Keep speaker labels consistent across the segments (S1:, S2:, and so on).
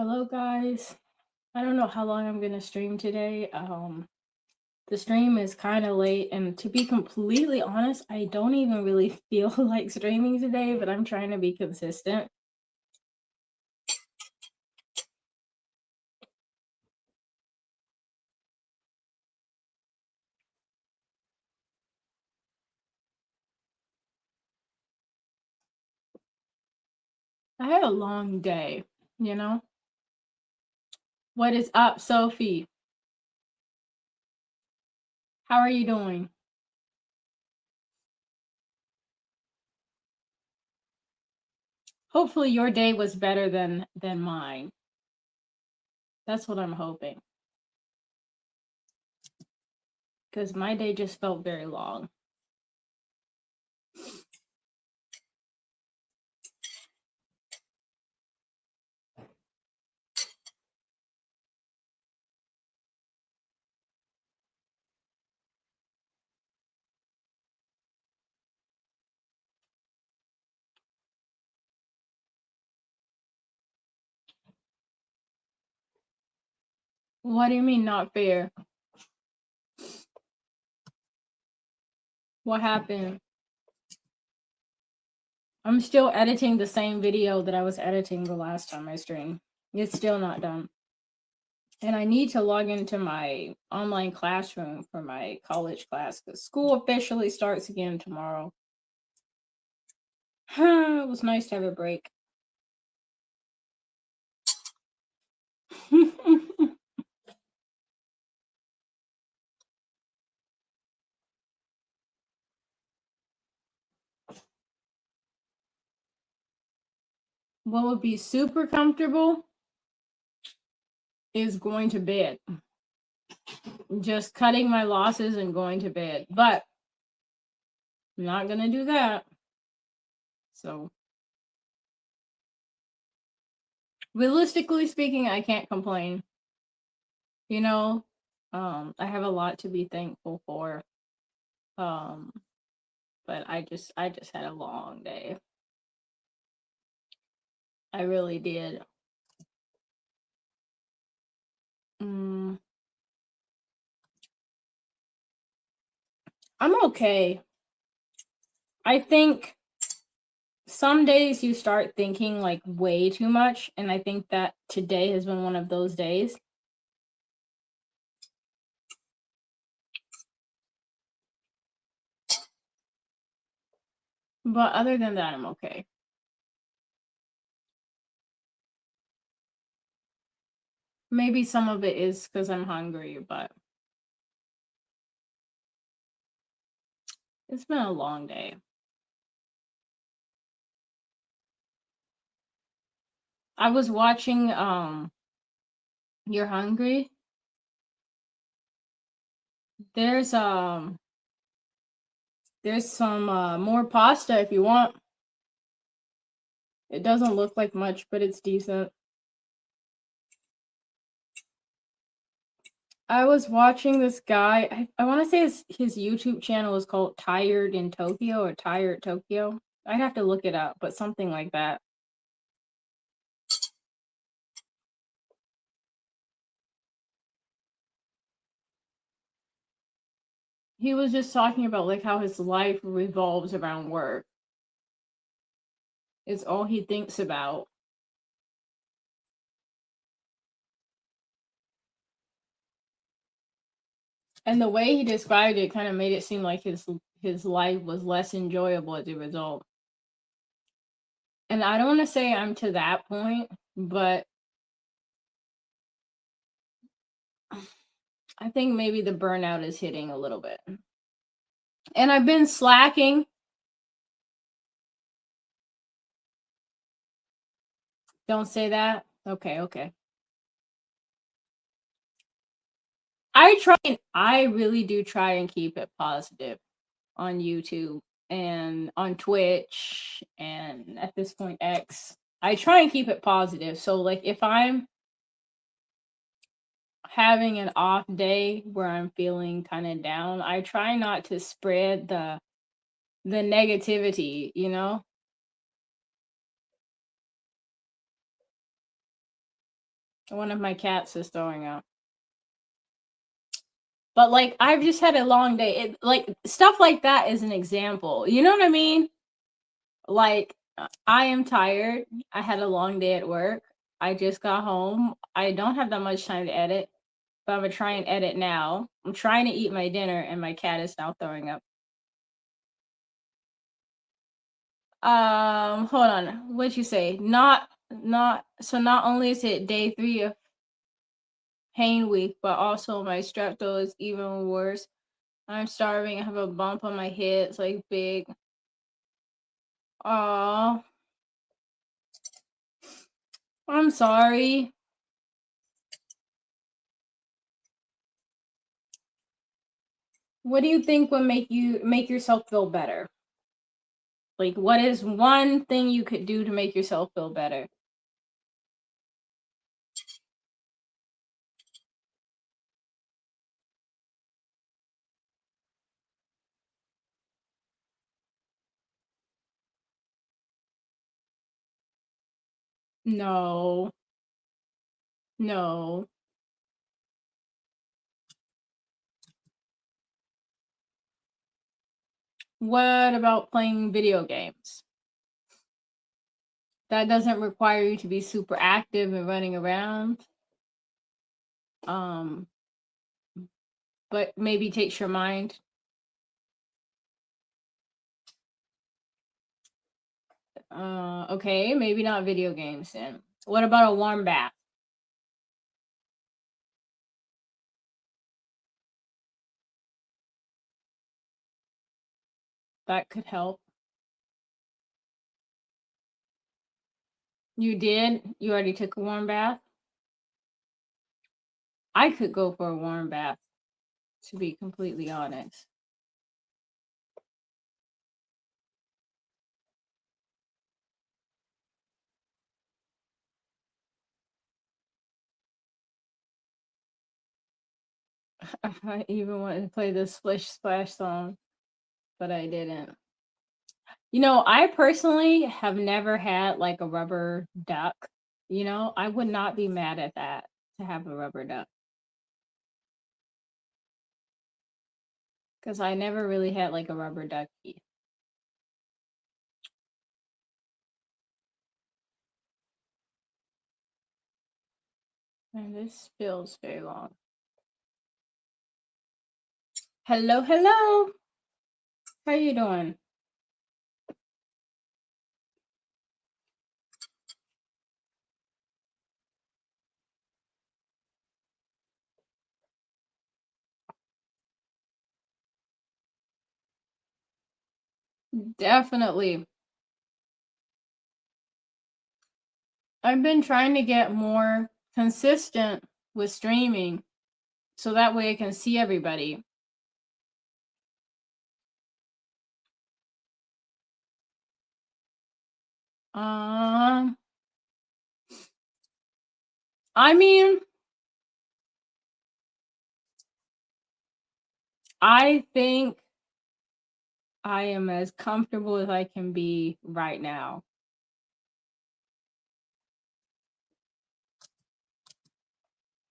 S1: Hello guys. I don't know how long I'm gonna stream today. The stream is kind of late, and to be completely honest, I don't even really feel like streaming today, but I'm trying to be consistent. I had a long day, you know? What is up, Sophie? How are you doing? Hopefully your day was better than mine. That's what I'm hoping. Because my day just felt very long. What do you mean not fair? What happened? I'm still editing the same video that I was editing the last time I streamed. It's still not done. And I need to log into my online classroom for my college class because school officially starts again tomorrow. It was nice to have a break. What would be super comfortable is going to bed. Just cutting my losses and going to bed. But I'm not going to do that. So, realistically speaking, I can't complain. You know, I have a lot to be thankful for. Um, but I just had a long day. I really did. Mm, I'm okay. I think some days you start thinking like way too much, and I think that today has been one of those days. But other than that, I'm okay. Maybe some of it is because I'm hungry, but it's been a long day. I was watching You're Hungry. There's there's some more pasta if you want. It doesn't look like much, but it's decent. I was watching this guy. I want to say his YouTube channel is called Tired in Tokyo or Tired Tokyo. I'd have to look it up, but something like that. He was just talking about like how his life revolves around work. It's all he thinks about. And the way he described it kind of made it seem like his life was less enjoyable as a result. And I don't want to say I'm to that point, but I think maybe the burnout is hitting a little bit. And I've been slacking. Don't say that. Okay, okay. I really do try and keep it positive on YouTube and on Twitch and at this point X. I try and keep it positive. So like if I'm having an off day where I'm feeling kind of down, I try not to spread the negativity, you know? One of my cats is throwing up. But like I've just had a long day. It like stuff like that is an example. You know what I mean? Like I am tired. I had a long day at work. I just got home. I don't have that much time to edit, but I'm gonna try and edit now. I'm trying to eat my dinner and my cat is now throwing up. Hold on. What'd you say? Not only is it day 3 of pain week, but also my strepto is even worse. I'm starving. I have a bump on my head. It's like big. Aw. I'm sorry. What do you think would make yourself feel better? Like what is one thing you could do to make yourself feel better? No. No. What about playing video games? That doesn't require you to be super active and running around. Um, but maybe takes your mind. Okay, maybe not video games then. What about a warm bath? That could help. You did? You already took a warm bath? I could go for a warm bath, to be completely honest. I even wanted to play the Splish Splash song, but I didn't. You know, I personally have never had like a rubber duck. You know, I would not be mad at that to have a rubber duck. Because I never really had like a rubber ducky. And this feels very long. Hello, hello. How you doing? Definitely. I've been trying to get more consistent with streaming so that way I can see everybody. Um, I mean, I think I am as comfortable as I can be right now.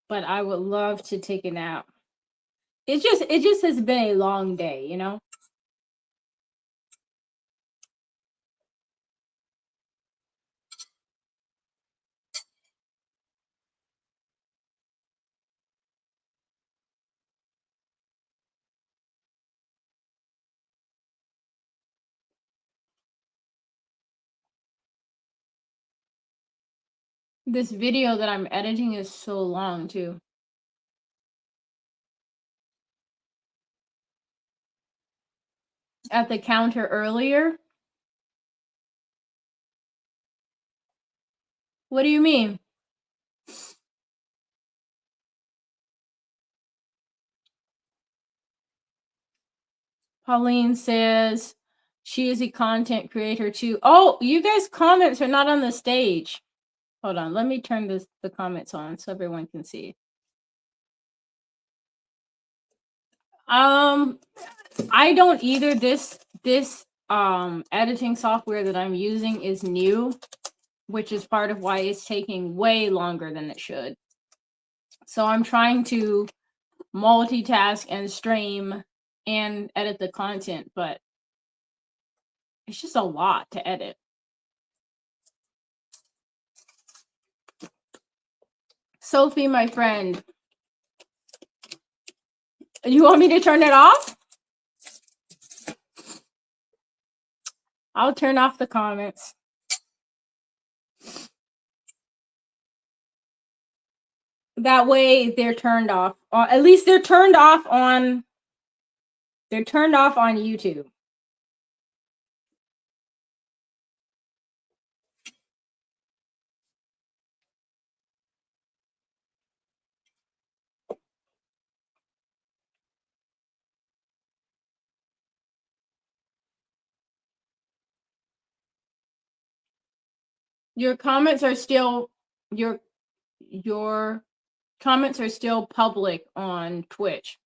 S1: But I would love to take a nap. It just has been a long day, you know? This video that I'm editing is so long too. At the counter earlier? What do you mean? Pauline says she is a content creator too. Oh, you guys' comments are not on the stage. Hold on, let me turn the comments on so everyone can see. I don't either. This editing software that I'm using is new, which is part of why it's taking way longer than it should. So I'm trying to multitask and stream and edit the content, but it's just a lot to edit. Sophie, my friend, you want me to turn it off? I'll turn off the comments. That way they're turned off. At least they're turned off on YouTube. Your comments are still your comments are still public on Twitch.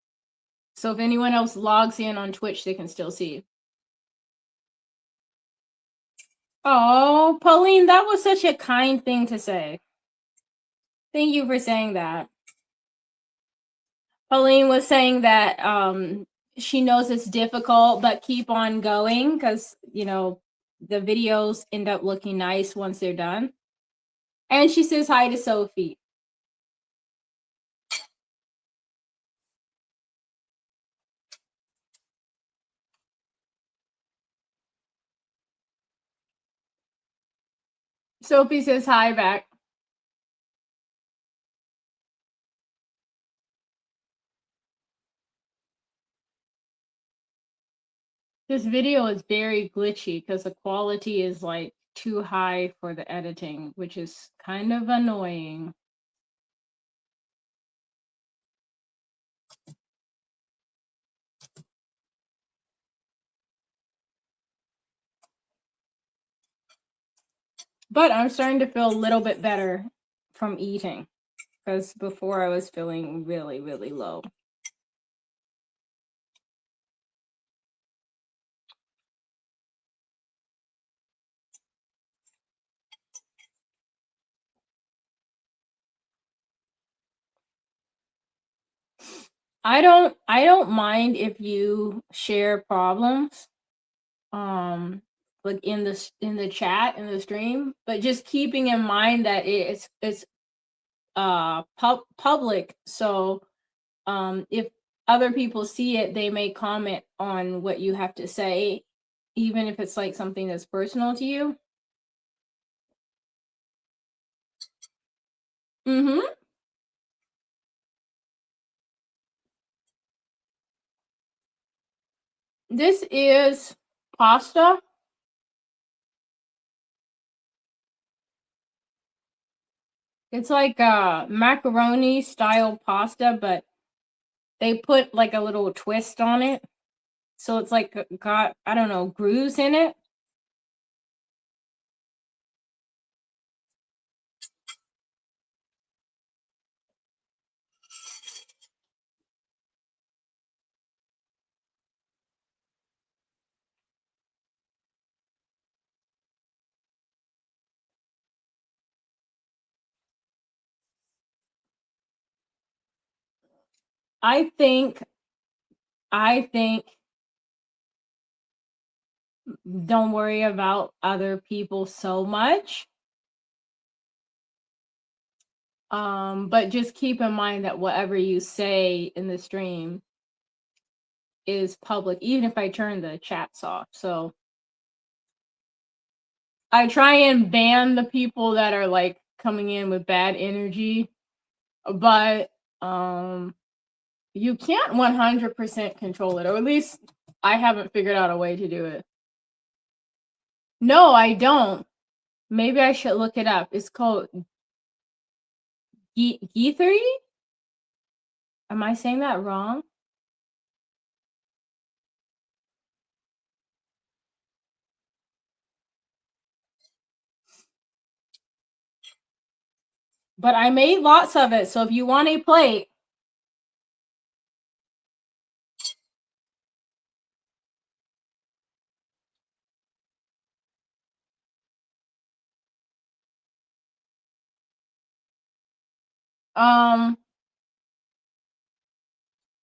S1: So if anyone else logs in on Twitch, they can still see. Oh, Pauline, that was such a kind thing to say. Thank you for saying that. Pauline was saying that she knows it's difficult, but keep on going because, you know, the videos end up looking nice once they're done. And she says hi to Sophie. Sophie says hi back. This video is very glitchy because the quality is like too high for the editing, which is kind of annoying. But I'm starting to feel a little bit better from eating because before I was feeling really, really low. I don't mind if you share problems like in the chat in the stream, but just keeping in mind that it's public, so if other people see it, they may comment on what you have to say, even if it's like something that's personal to you. Mm-hmm. This is pasta. It's like a macaroni style pasta, but they put like a little twist on it. So it's like got, I don't know, grooves in it. I think don't worry about other people so much. But just keep in mind that whatever you say in the stream is public, even if I turn the chats off. So I try and ban the people that are like coming in with bad energy, but you can't 100% control it, or at least I haven't figured out a way to do it. No, I don't. Maybe I should look it up. It's called Geethery? Am I saying that wrong? But I made lots of it, so if you want a plate.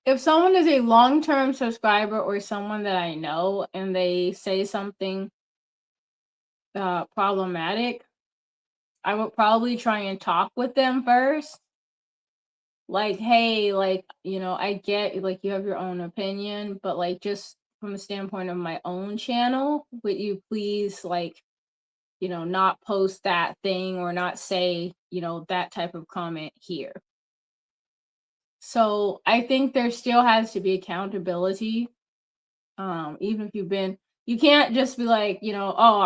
S1: if someone is a long-term subscriber or someone that I know and they say something problematic, I would probably try and talk with them first. Like, hey, like, I get like you have your own opinion, but like just from the standpoint of my own channel, would you please like, not post that thing or not say, that type of comment here. So I think there still has to be accountability. Even if you can't just be like, oh,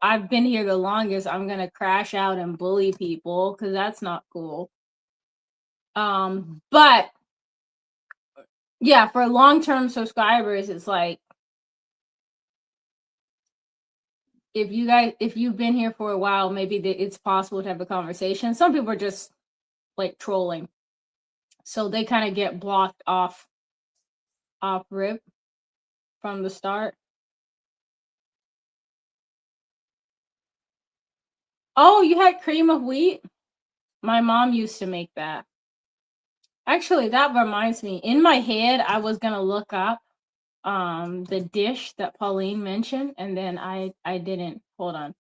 S1: I've been here the longest, I'm gonna crash out and bully people because that's not cool. But yeah, for long-term subscribers, it's like if you've been here for a while, maybe it's possible to have a conversation. Some people are just like trolling, so they kind of get blocked off rip from the start. Oh, you had cream of wheat? My mom used to make that. Actually, that reminds me. In my head, I was gonna look up the dish that Pauline mentioned, and then I didn't. Hold on.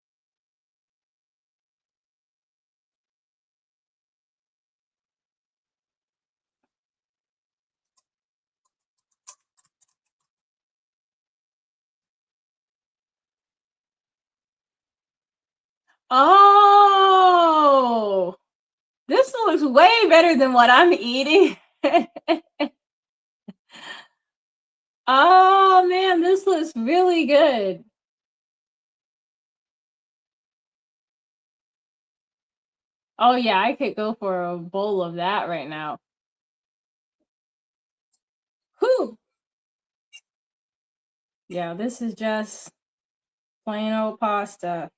S1: Oh, this looks way better than what I'm eating. Oh man, this looks really good. Oh yeah, I could go for a bowl of that right now. Whew. Yeah, this is just plain old pasta.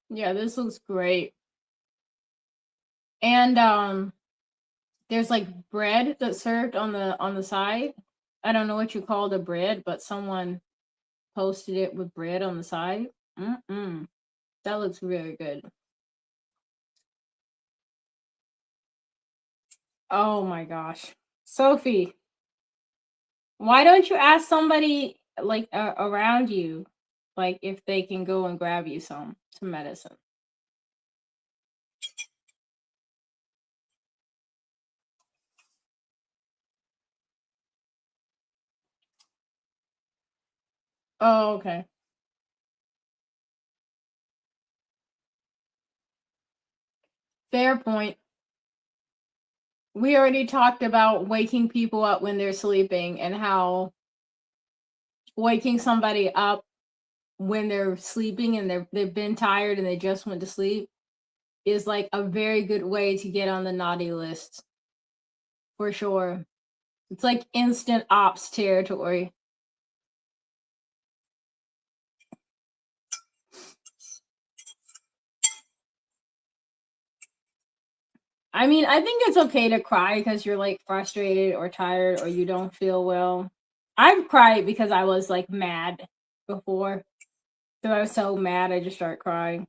S1: Yeah, this looks great. And there's like bread that's served on the side. I don't know what you call the bread, but someone posted it with bread on the side. Mm-mm. That looks really good. Oh my gosh. Sophie, why don't you ask somebody like around you, like if they can go and grab you some medicine? Oh, okay. Fair point. We already talked about waking people up when they're sleeping and how waking somebody up when they're sleeping and they've been tired and they just went to sleep is like a very good way to get on the naughty list for sure. It's like instant ops territory. I mean, I think it's okay to cry because you're like frustrated or tired or you don't feel well. I've cried because I was like mad before. So I was so mad I just started crying.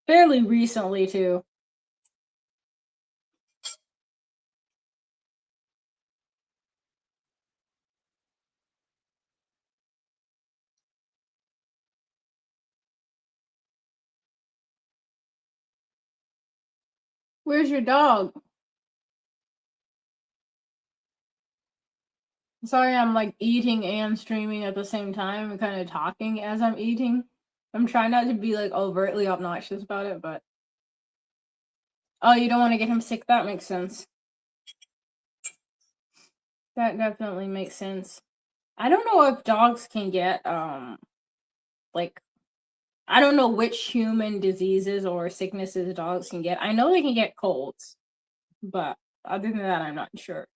S1: Fairly recently too. Where's your dog? Sorry, I'm like eating and streaming at the same time and kind of talking as I'm eating. I'm trying not to be like overtly obnoxious about it, but oh, you don't want to get him sick? That makes sense. That definitely makes sense. I don't know if dogs can get like I don't know which human diseases or sicknesses dogs can get. I know they can get colds, but other than that, I'm not sure.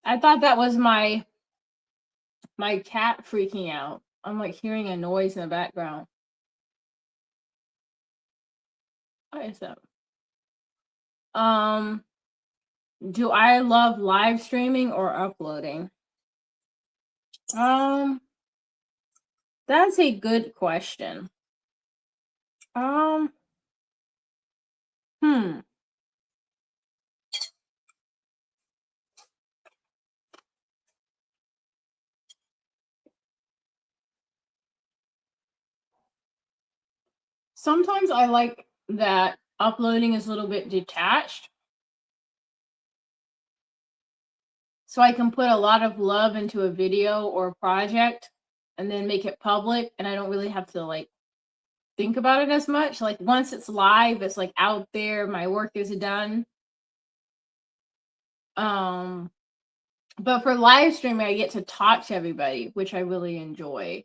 S1: I thought that was my cat freaking out. I'm like hearing a noise in the background. What is that? Um, do I love live streaming or uploading? Um, that's a good question. Um, hmm. Sometimes I like that uploading is a little bit detached. So I can put a lot of love into a video or a project and then make it public and I don't really have to like think about it as much. Like once it's live, it's like out there, my work is done. Um but for live streaming I get to talk to everybody, which I really enjoy.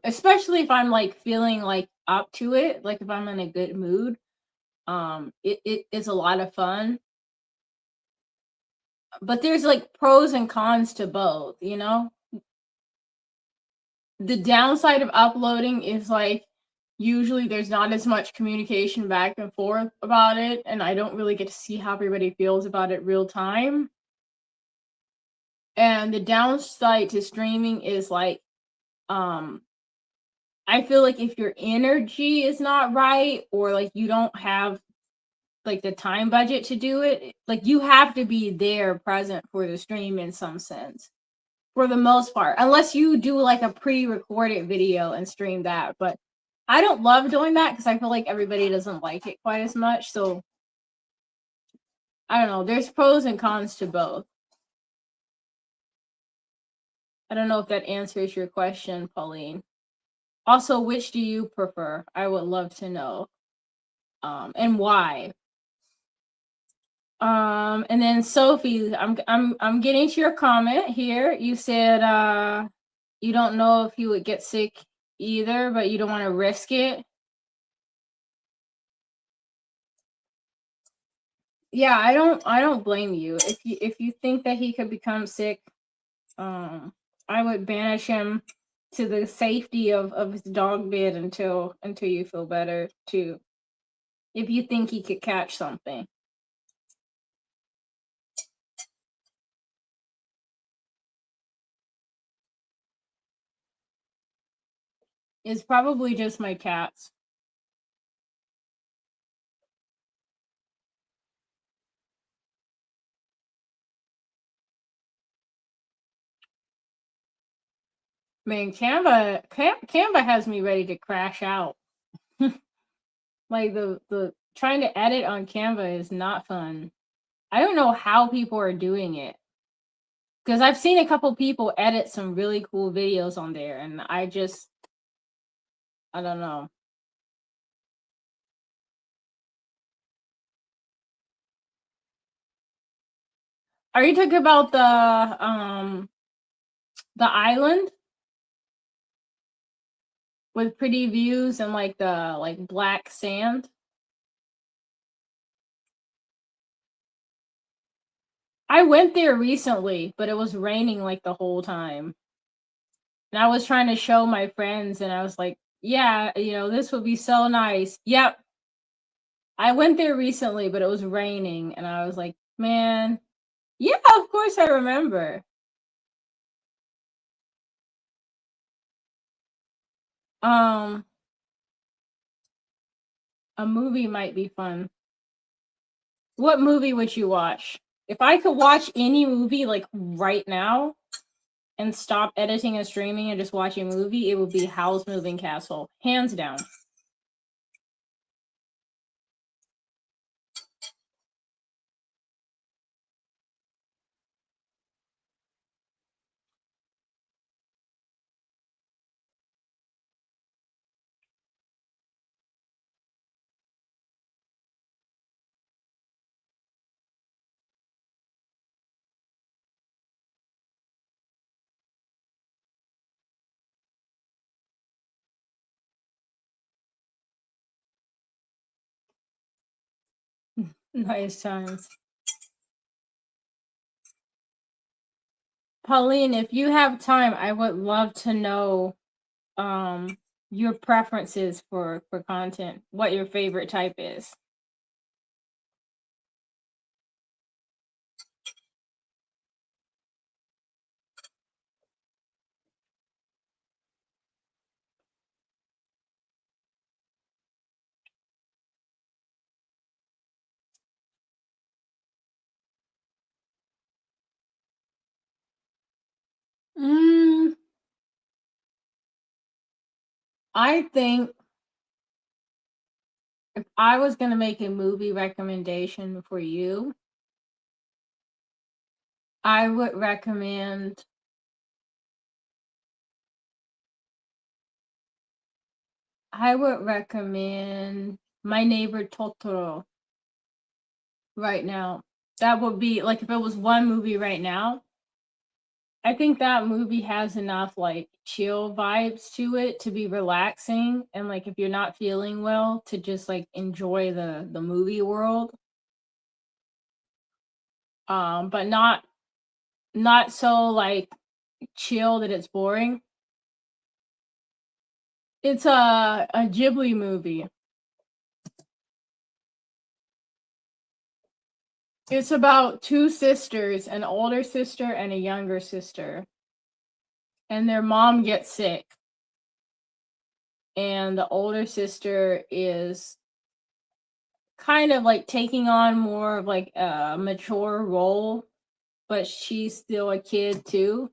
S1: Especially if I'm like feeling like up to it, like if I'm in a good mood. It is a lot of fun. But there's like pros and cons to both, you know? The downside of uploading is like usually there's not as much communication back and forth about it, and I don't really get to see how everybody feels about it real time. And the downside to streaming is like um I feel like if your energy is not right or like you don't have like the time budget to do it, like you have to be there present for the stream in some sense. For the most part, unless you do like a pre-recorded video and stream that. But I don't love doing that because I feel like everybody doesn't like it quite as much. So I don't know. There's pros and cons to both. I don't know if that answers your question, Pauline. Also, which do you prefer? I would love to know. And why? And then Sophie, I'm getting to your comment here. You said you don't know if you would get sick either, but you don't want to risk it. Yeah, I don't blame you. If you think that he could become sick, um I would banish him to the safety of his dog bed until you feel better too. If you think he could catch something. It's probably just my cats. Man, Canva has me ready to crash out. Like the trying to edit on Canva is not fun. I don't know how people are doing it. Because I've seen a couple people edit some really cool videos on there, and I don't know. Are you talking about the island with pretty views and like the like black sand? I went there recently, but it was raining like the whole time. And I was trying to show my friends and I was like, yeah, this would be so nice. Yep. I went there recently, but it was raining and I was like, man, yeah, of course I remember. Um a movie might be fun. What movie would you watch? If I could watch any movie like right now and stop editing and streaming and just watch a movie, it would be Howl's Moving Castle, hands down. Nice times. Pauline, if you have time, I would love to know um your preferences for content, what your favorite type is. Mm, I think if I was gonna make a movie recommendation for you, I would recommend My Neighbor Totoro right now. That would be like if it was one movie right now, I think that movie has enough like chill vibes to it to be relaxing, and like if you're not feeling well to just like enjoy the movie world. But not so like chill that it's boring. It's a Ghibli movie. It's about two sisters, an older sister and a younger sister, and their mom gets sick. And the older sister is kind of like taking on more of like a mature role, but she's still a kid too.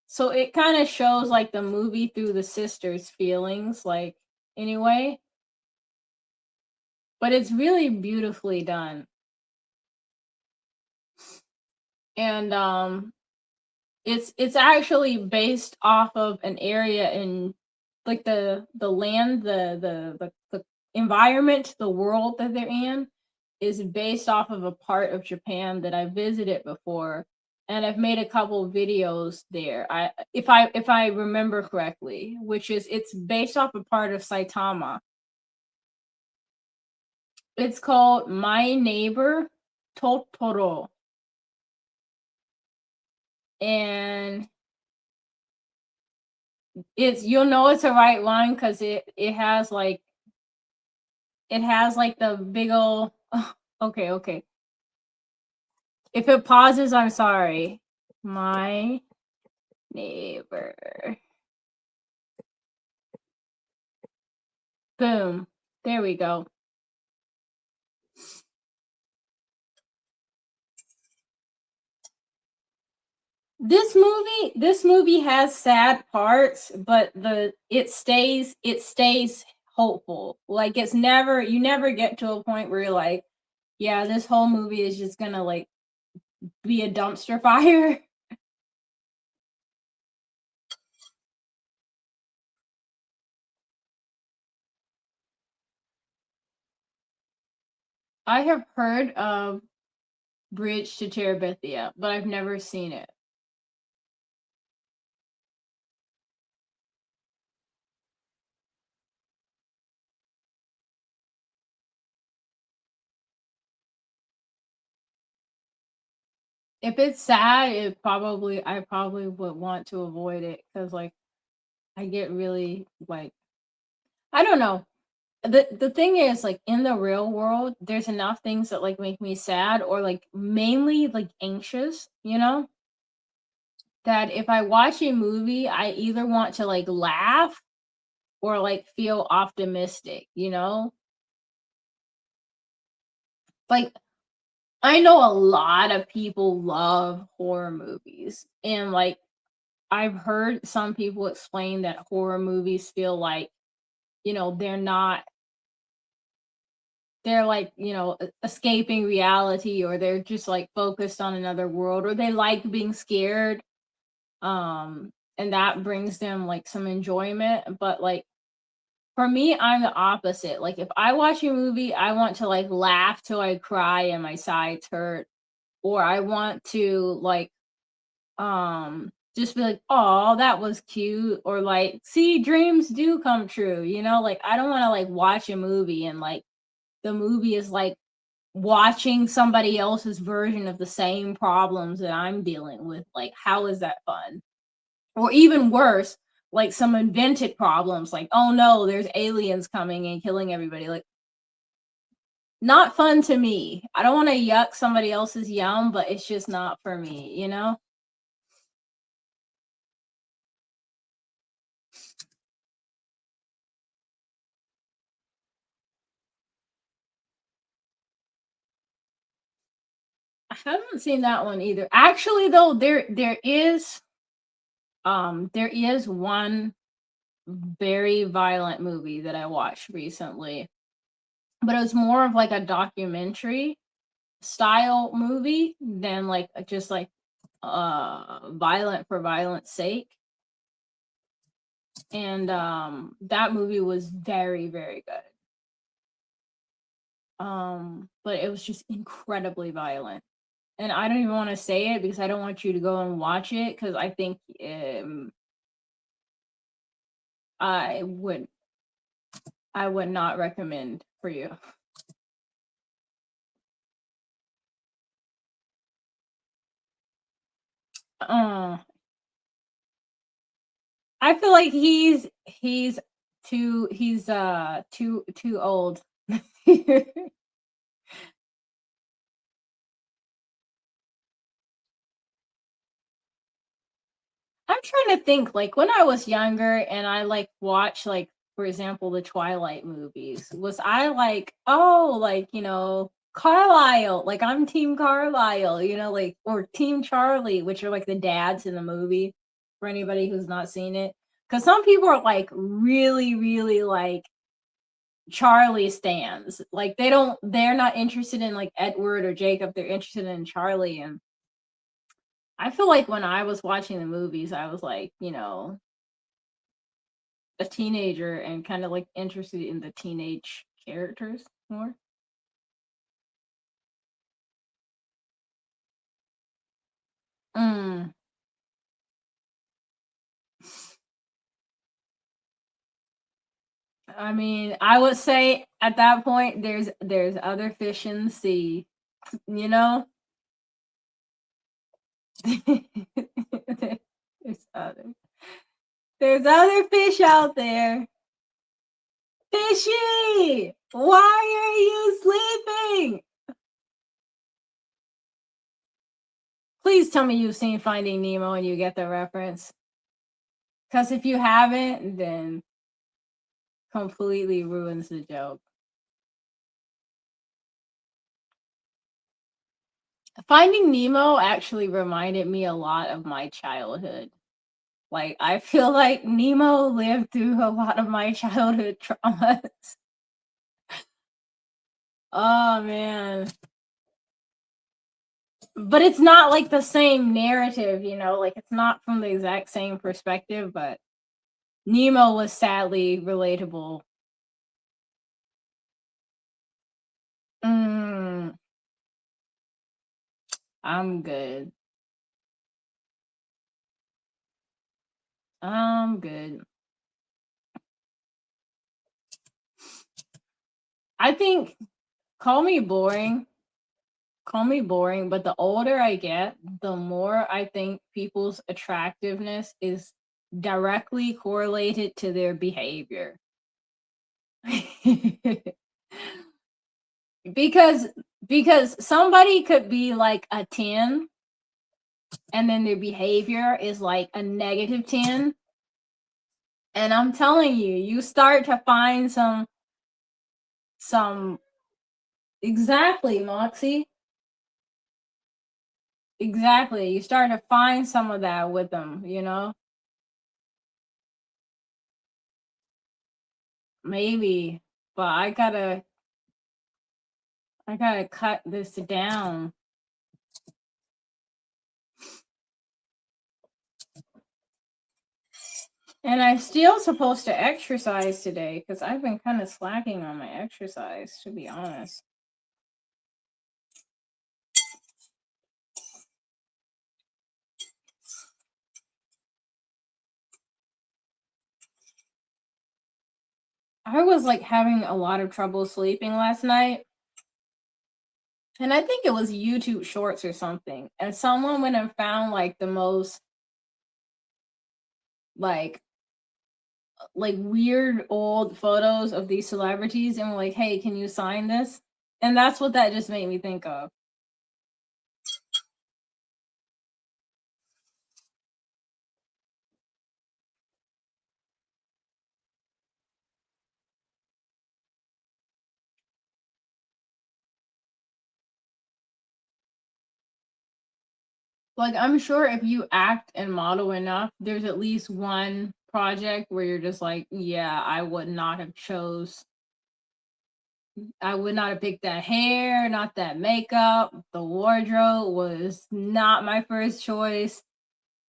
S1: So it kind of shows like the movie through the sister's feelings, like anyway. But it's really beautifully done. And it's actually based off of an area in like the land, the environment, the world that they're in is based off of a part of Japan that I visited before, and I've made a couple videos there. If I remember correctly, which is it's based off a part of Saitama. It's called My Neighbor Totoro, and it's you'll know it's the right one because it has like the big ol' okay, okay. If it pauses, I'm sorry. My neighbor. Boom. There we go. This movie has sad parts, but it stays hopeful. Like it's never you never get to a point where you're like, yeah, this whole movie is just gonna like be a dumpster fire. I have heard of Bridge to Terabithia, but I've never seen it. If it's sad, I probably would want to avoid it because like I get really like I don't know. The thing is like in the real world, there's enough things that like make me sad or like mainly like anxious, that if I watch a movie, I either want to like laugh or like feel optimistic, Like I know a lot of people love horror movies and like I've heard some people explain that horror movies feel like, they're not they're like, escaping reality or they're just like focused on another world or they like being scared. And that brings them like some enjoyment. But like for me, I'm the opposite. Like if I watch a movie, I want to like laugh till I cry and my sides hurt. Or I want to like just be like, oh, that was cute. Or like, see, dreams do come true, Like I don't want to like watch a movie and like the movie is like watching somebody else's version of the same problems that I'm dealing with. Like, how is that fun? Or even worse, like some invented problems, like, oh no, there's aliens coming and killing everybody. Like, not fun to me. I don't want to yuck somebody else's yum, but it's just not for me, you know? I haven't seen that one either. Actually, though, there is one very violent movie that I watched recently, but it was more of like a documentary style movie than like just like violent for violence sake. And that movie was very, very good. But it was just incredibly violent. And I don't even want to say it because I don't want you to go and watch it because I think I would not recommend for you. Uh, I feel like he's too old. I'm trying to think, like, when I was younger and I, like, watched, like, for example, the Twilight movies, was I like, "Oh, like, Carlisle, like, I'm team Carlisle," like, or team Charlie, which are, like, the dads in the movie, for anybody who's not seen it. Because some people are, like, really, really, like, Charlie stans. Like, they're not interested in, like, Edward or Jacob, they're interested in Charlie, and I feel like when I was watching the movies, I was like, a teenager and kind of like interested in the teenage characters more. Mm. I mean, I would say at that point there's other fish in the sea, you know? there's other there's other fish out there. Fishy! Why are you sleeping? Please tell me you've seen Finding Nemo and you get the reference. Because if you haven't, then completely ruins the joke. Finding Nemo actually reminded me a lot of my childhood. Like, I feel like Nemo lived through a lot of my childhood traumas. Oh man. But it's not like the same narrative, like it's not from the exact same perspective, but Nemo was sadly relatable. Mm, I'm good. I'm good. I think call me boring. Call me boring, but the older I get, the more I think people's attractiveness is directly correlated to their behavior. because because somebody could be like a 10 and then their behavior is like a negative 10, and I'm telling you, you start to find some exactly, Moxie. Exactly. You start to find some of that with them. Maybe, but I gotta cut this down. And I'm still supposed to exercise today because I've been kind of slacking on my exercise, to be honest. I was like having a lot of trouble sleeping last night. And I think it was YouTube Shorts or something. And someone went and found like the most like weird old photos of these celebrities and were like, "Hey, can you sign this?" And that's what that just made me think of. Like, I'm sure if you act and model enough, there's at least one project where you're just like, "Yeah, I would not have picked that hair, not that makeup. The wardrobe was not my first choice,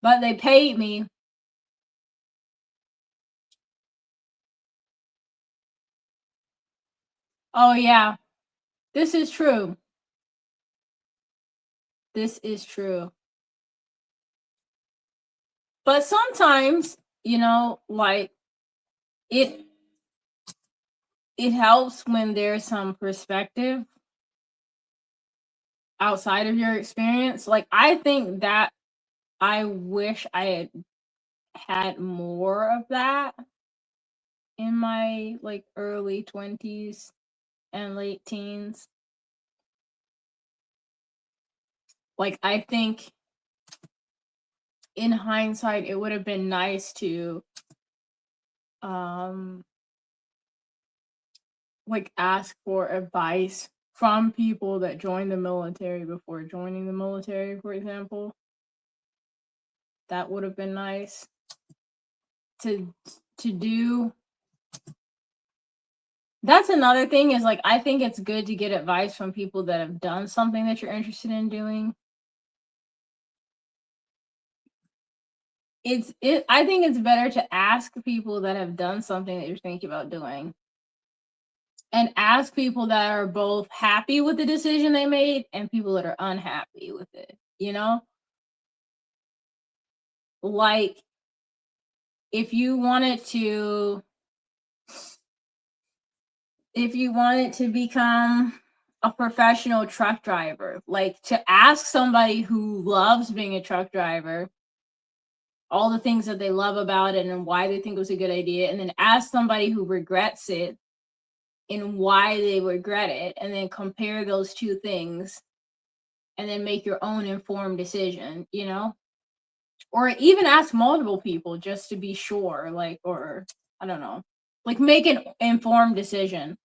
S1: but they paid me." Oh yeah, this is true. This is true. But sometimes, like it it helps when there's some perspective outside of your experience. Like I think that I wish I had had more of that in my like early 20s and late teens. Like I think in hindsight it would have been nice to um like ask for advice from people that joined the military before joining the military, for example. That would have been nice to do. That's another thing is like I think it's good to get advice from people that have done something that you're interested in doing. I think it's better to ask people that have done something that you're thinking about doing and ask people that are both happy with the decision they made and people that are unhappy with it, you know? Like if you wanted to become a professional truck driver, like to ask somebody who loves being a truck driver all the things that they love about it and why they think it was a good idea, and then ask somebody who regrets it and why they regret it, and then compare those two things and then make your own informed decision, or even ask multiple people just to be sure, like, or I don't know, like make an informed decision.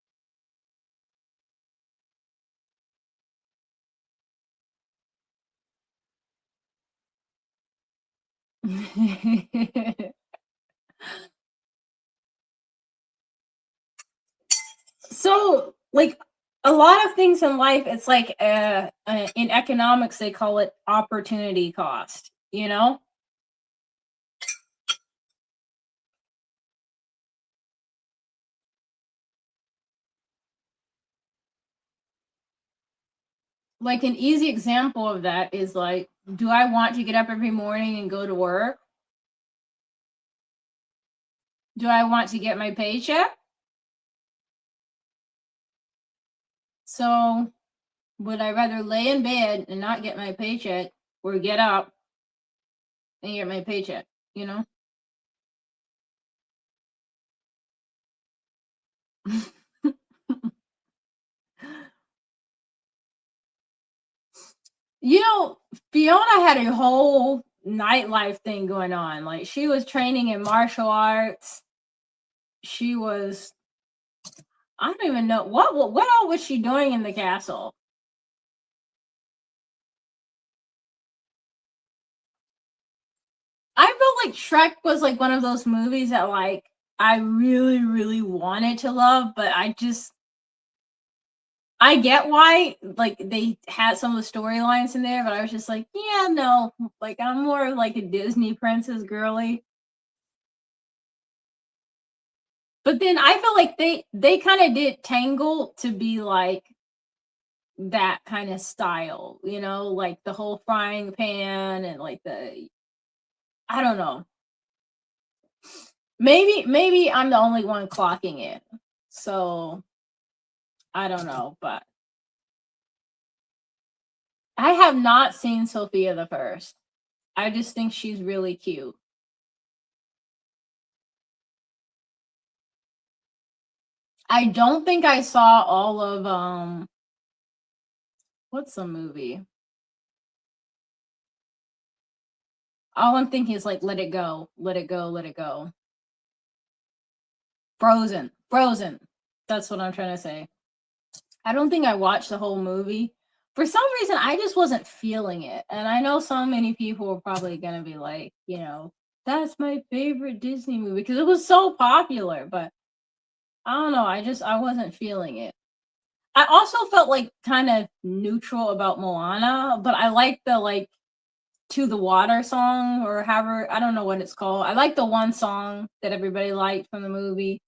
S1: So, like a lot of things in life, it's like in economics they call it opportunity cost, Like an easy example of that is like, do I want to get up every morning and go to work? Do I want to get my paycheck? So would I rather lay in bed and not get my paycheck or get up and get my paycheck, you know? you know, Fiona had a whole nightlife thing going on. Like she was training in martial arts. She was I don't even know what all was she doing in the castle? I felt like Shrek was like one of those movies that like I really, really wanted to love, but I get why like they had some of the storylines in there, but I was just like, yeah, no, like I'm more of like a Disney princess girly. But then I feel like they kind of did Tangle to be like that kind of style, like the whole frying pan and like the I don't know. Maybe I'm the only one clocking it. So I don't know, but I have not seen Sophia the First. I just think she's really cute. I don't think I saw all of what's the movie? All I'm thinking is like Let It Go, Let It Go, Let It Go. Frozen. Frozen. That's what I'm trying to say. I don't think I watched the whole movie. For some reason, I just wasn't feeling it. And I know so many people were probably going to be like, that's my favorite Disney movie because it was so popular. But I don't know. I wasn't feeling it. I also felt like kind of neutral about Moana, but I like the To the Water song or however, I don't know what it's called. I like the one song that everybody liked from the movie.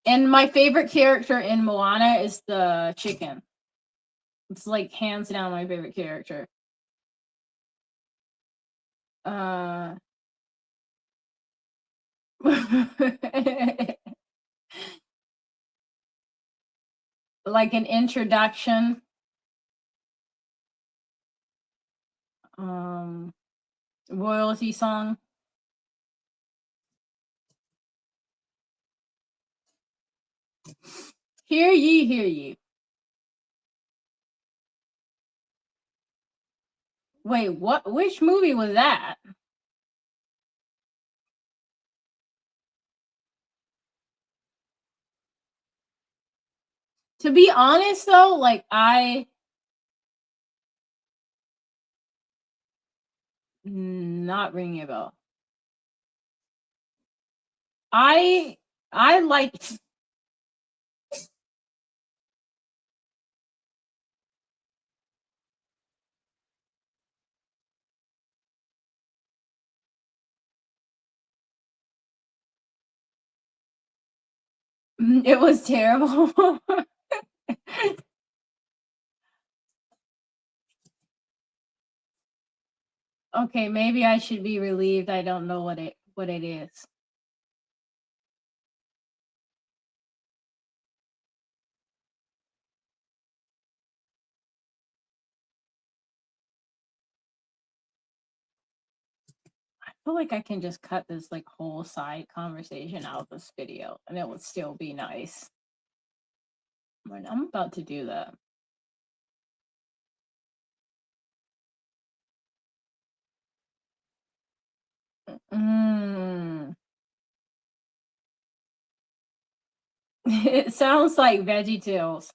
S1: And my favorite character in Moana is the chicken. It's like hands down my favorite character. Like an introduction. Royalty song. Hear ye, hear ye. Wait, what? Which movie was that? To be honest, though, like not ringing a bell. I like. It was terrible. Okay, maybe I should be relieved. I don't know what it is. I feel like I can just cut this like whole side conversation out of this video and it would still be nice. But I'm about to do that. It sounds like VeggieTales.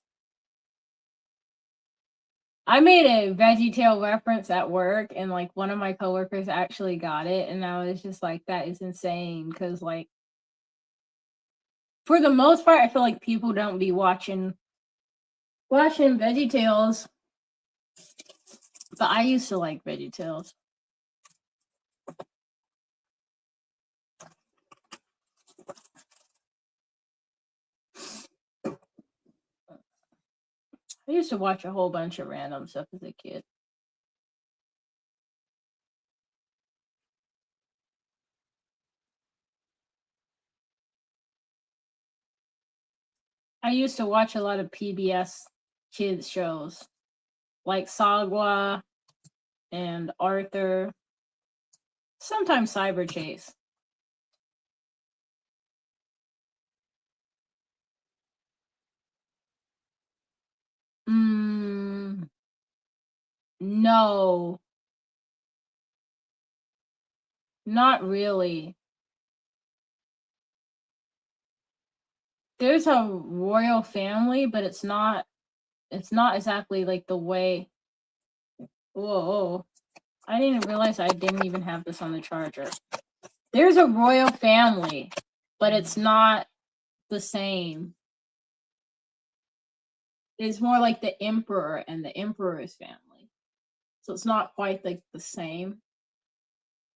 S1: I made a VeggieTale reference at work, and like one of my coworkers actually got it, and I was just like, "That is insane." Because like, for the most part, I feel like people don't be watching VeggieTales, but I used to like VeggieTales. I used to watch a whole bunch of random stuff as a kid. I used to watch a lot of PBS kids shows, like Sagwa and Arthur. Sometimes Cyber Chase. No, not really. There's a royal family, but it's not exactly like the way. Whoa. I didn't realize I didn't even have this on the charger. There's a royal family, but it's not the same. It's more like the emperor and the emperor's family. So it's not quite like the same.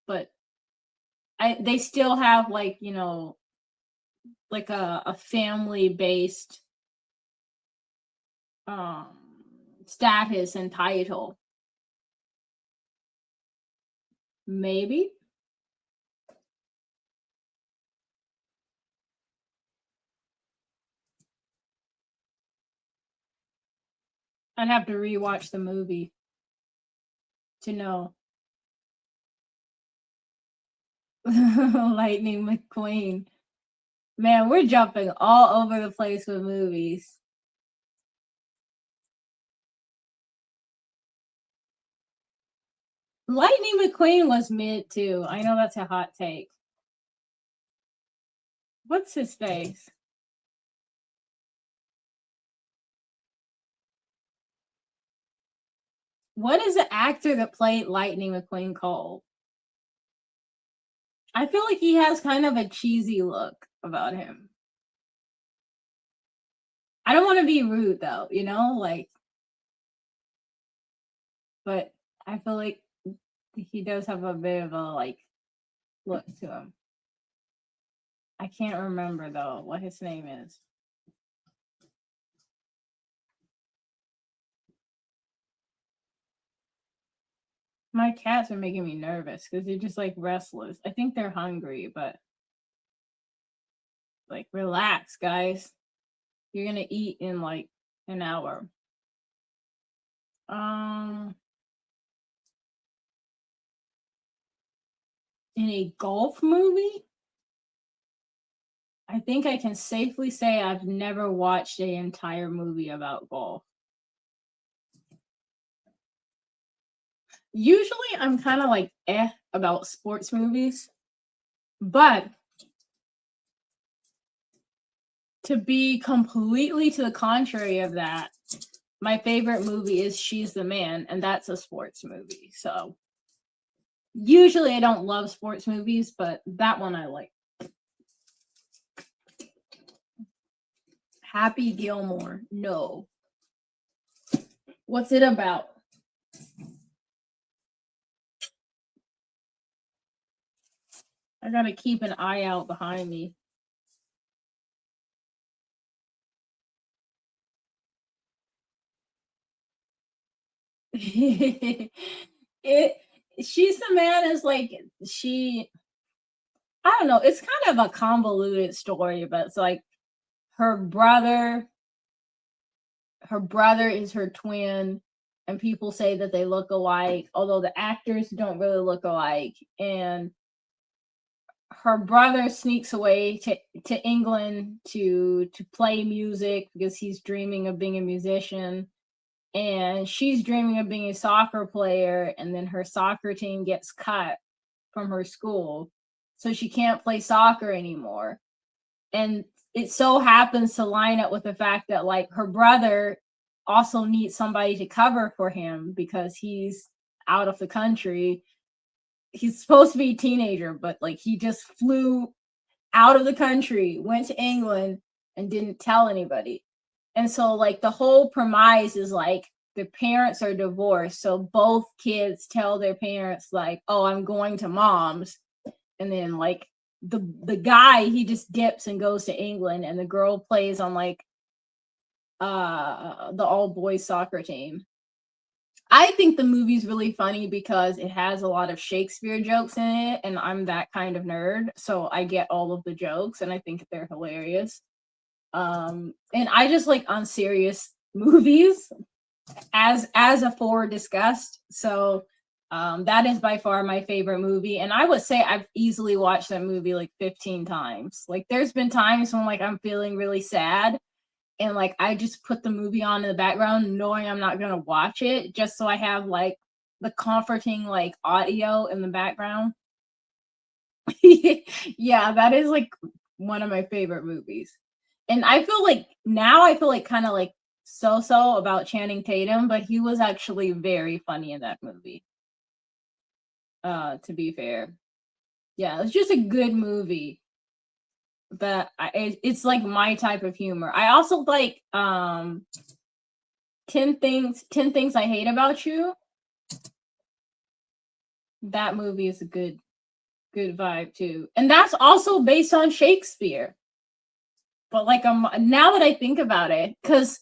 S1: But they still have like, like a family based status and title. Maybe. I'd have to rewatch the movie to know. Lightning McQueen. Man, we're jumping all over the place with movies. Lightning McQueen was mid too. I know that's a hot take. What's his face? What is the actor that played Lightning McQueen called? I feel like he has kind of a cheesy look about him. I don't want to be rude though, you know, like, but I feel like he does have a bit of a like look to him. I can't remember though what his name is. My cats are making me nervous because they're just like restless. I think they're hungry, but like relax, guys. You're gonna eat in like an hour. In a golf movie? I think I can safely say I've never watched an entire movie about golf. Usually I'm kind of like about sports movies, but to be completely to the contrary of that, my favorite movie is She's the Man, and that's a sports movie. So usually I don't love sports movies, but that one I like. Happy Gilmore. No. What's it about? I gotta keep an eye out behind me. it She's the Man is like she I don't know, it's kind of a convoluted story, but it's like her brother her brother is her twin, and people say that they look alike, although the actors don't really look alike. And her brother sneaks away to England to play music because he's dreaming of being a musician, and she's dreaming of being a soccer player, and then her soccer team gets cut from her school, so she can't play soccer anymore. And it so happens to line up with the fact that like her brother also needs somebody to cover for him because he's out of the country. He's supposed to be a teenager, but like he just flew out of the country, went to England, and didn't tell anybody. And so like the whole premise is like the parents are divorced, so both kids tell their parents like, "Oh, I'm going to mom's," and then like the guy he just dips and goes to England, and the girl plays on like the all boys soccer team. I think the movie's really funny because it has a lot of Shakespeare jokes in it, and I'm that kind of nerd, so I get all of the jokes and I think they're hilarious. And I just like unserious movies as afore discussed. So that is by far my favorite movie, and I would say I've easily watched that movie like 15 times. Like there's been times when like I'm feeling really sad and like I just put the movie on in the background knowing I'm not gonna watch it just so I have like the comforting like audio in the background. Yeah, that is like one of my favorite movies. And I feel like now I feel like kind of like so about Channing Tatum, but he was actually very funny in that movie. To be fair. Yeah, it's just a good movie. But it's like my type of humor. I also like 10 Things I Hate About You. That movie is a good vibe too. And that's also based on Shakespeare. But like now that I think about it, cuz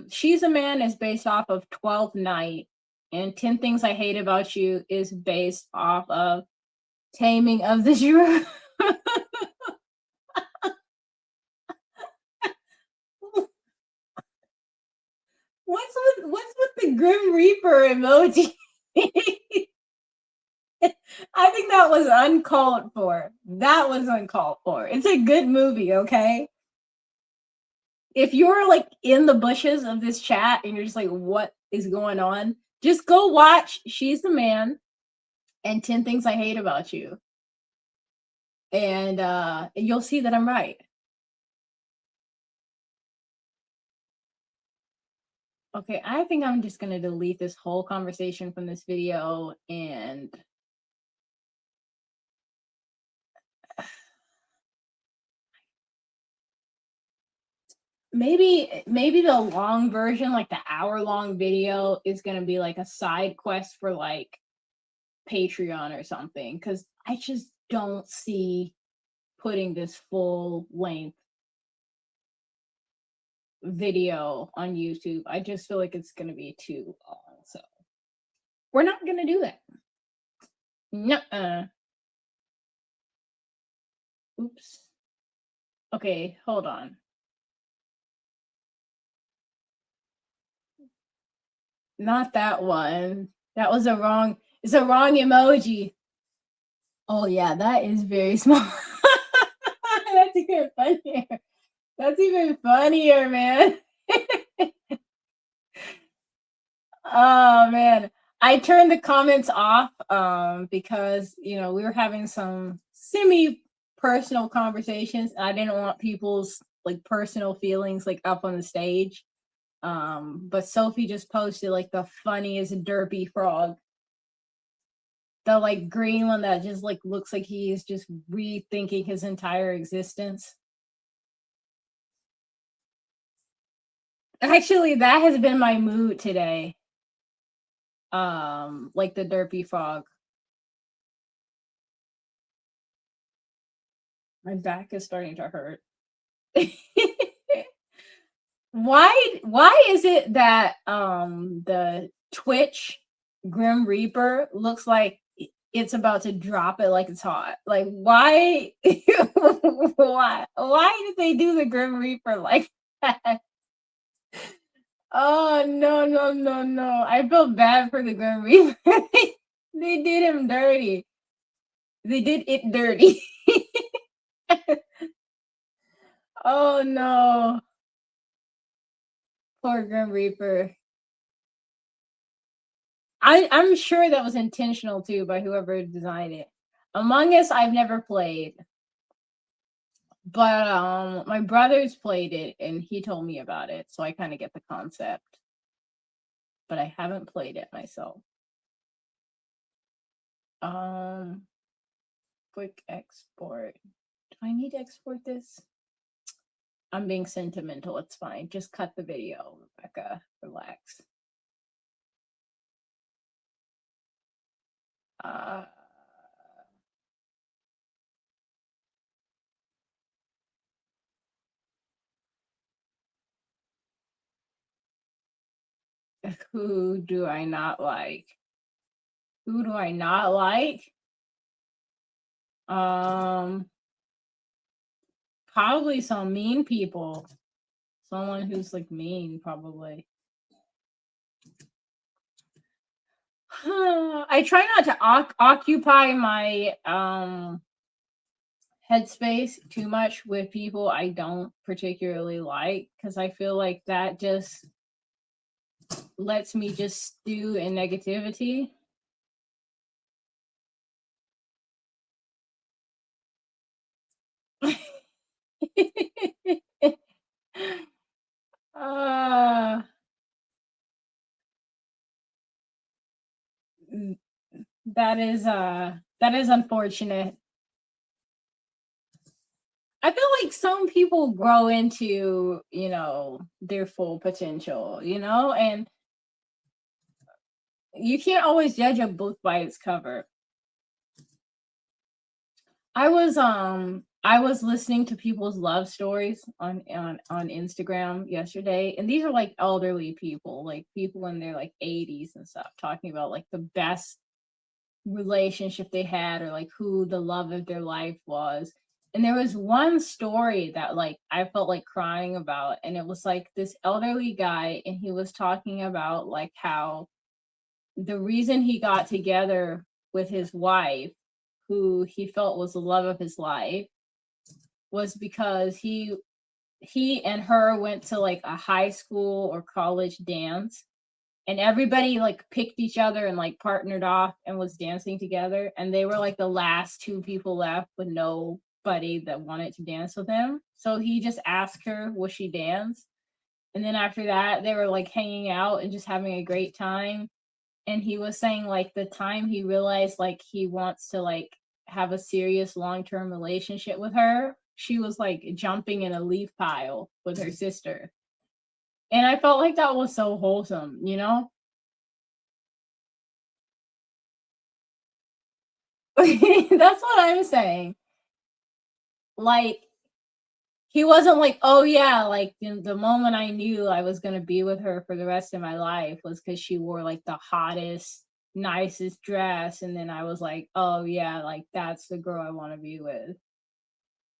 S1: She's a Man is based off of 12th Night, and 10 Things I Hate About You is based off of Taming of the Shrew. What's with the Grim Reaper emoji? I think that was uncalled for. That was uncalled for. It's a good movie, okay? If you're like in the bushes of this chat and you're just like, what is going on? Just go watch She's the Man and 10 Things I Hate About You. And you'll see that I'm right. Okay, I think I'm just gonna delete this whole conversation from this video and maybe the long version, like the hour-long video, is gonna be like a side quest for like Patreon or something, because I just don't see putting this full length video on YouTube. I just feel like it's gonna be too long, so we're not gonna do that. Nuh-uh. Oops. Okay, hold on. Not that one. That was it's a wrong emoji. Oh yeah, that is very small. That's even funnier. That's even funnier, man. Oh man. I turned the comments off because we were having some semi personal conversations. I didn't want people's like personal feelings like up on the stage. But Sophie just posted like the funniest derpy frog. The like green one that just like looks like he is just rethinking his entire existence. Actually, that has been my mood today. Like the derpy frog. My back is starting to hurt. Why is it that the Twitch Grim Reaper looks like it's about to drop it like it's hot? Like why why did they do the Grim Reaper like that? Oh no. I feel bad for the Grim Reaper. They did him dirty. They did it dirty. Oh no. Poor Grim Reaper. I'm sure that was intentional too by whoever designed it. Among Us, I've never played, but my brother's played it and he told me about it, so I kind of get the concept. But I haven't played it myself. Quick export. Do I need to export this? I'm being sentimental. It's fine. Just cut the video, Rebecca. Relax. Who do I not like? Who do I not like? Probably some mean people. Someone who's like mean, probably. I try not to occupy my headspace too much with people I don't particularly like, because I feel like that just lets me just stew in negativity. That is unfortunate. I feel like some people grow into, their full potential, and you can't always judge a book by its cover. I was listening to people's love stories on Instagram yesterday, and these are like elderly people, like people in their like 80s and stuff, talking about like the best relationship they had or like who the love of their life was. And there was one story that like I felt like crying about, and it was like this elderly guy, and he was talking about like how the reason he got together with his wife, who he felt was the love of his life, was because he and her went to like a high school or college dance, and everybody like picked each other and like partnered off and was dancing together, and they were like the last two people left with nobody that wanted to dance with him. So he just asked her, will she dance? And then after that they were like hanging out and just having a great time. And he was saying like the time he realized like he wants to like have a serious long-term relationship with her, she was like jumping in a leaf pile with her sister. And I felt like that was so wholesome, you know? That's what I'm saying. Like, he wasn't like, oh yeah, like the moment I knew I was gonna be with her for the rest of my life was because she wore like the hottest, nicest dress. And then I was like, oh yeah, like that's the girl I want to be with.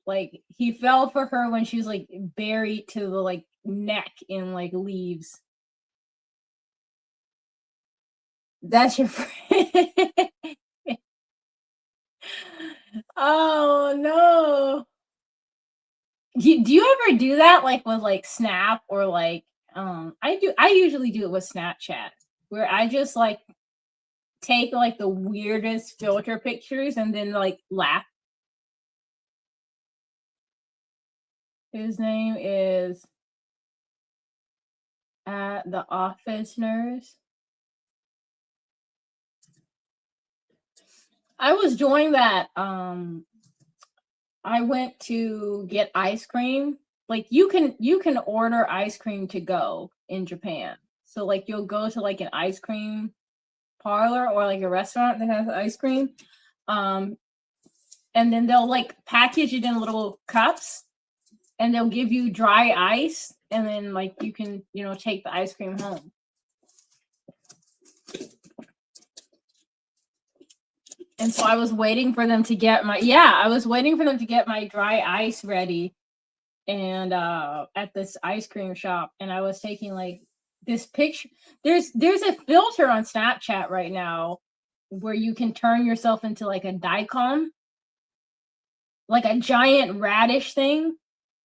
S1: Like he fell for her when she was like buried to the like neck in like leaves. That's your friend. Oh no. Do you ever do that like with like Snap or like I usually do it with Snapchat where I just like take like the weirdest filter pictures and then like laugh. His name is at the office nurse. I was doing that. I went to get ice cream. Like you can order ice cream to go in Japan. So like you'll go to like an ice cream parlor or like a restaurant that has ice cream. Um and then they'll like package it in little cups and they'll give you dry ice and then like you can, take the ice cream home. And so I was waiting for them to get my dry ice ready and at this ice cream shop, and I was taking like this picture. There's a filter on Snapchat right now where you can turn yourself into like a daikon, like a giant radish thing,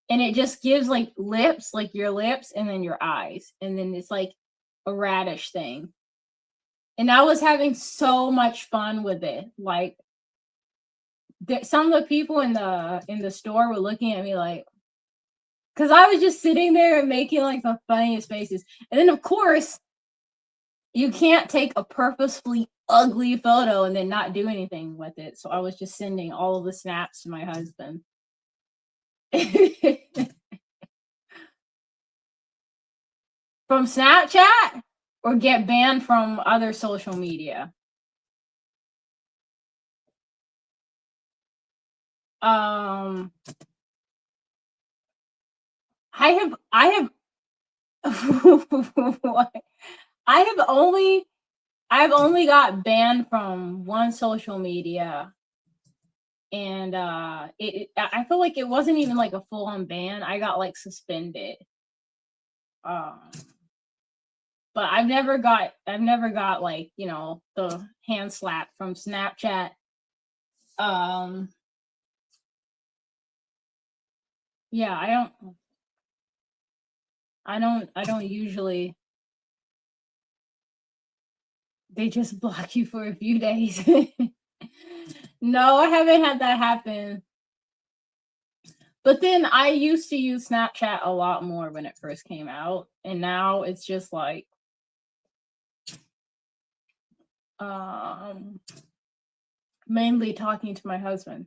S1: and it just gives like lips, like your lips and then your eyes, and then it's like a radish thing. And I was having so much fun with it. Like some of the people in the store were looking at me like, because I was just sitting there and making like the funniest faces. And then of course you can't take a purposefully ugly photo and then not do anything with it. So I was just sending all of the snaps to my husband. From Snapchat or get banned from other social media. Um I have I have only I've only got banned from one social media, and I feel like it wasn't even like a full on ban. I got like suspended. Um but I've never got like, the hand slap from Snapchat. Um yeah, I don't usually, they just block you for a few days. No, I haven't had that happen. But then I used to use Snapchat a lot more when it first came out, and now it's just like um mainly talking to my husband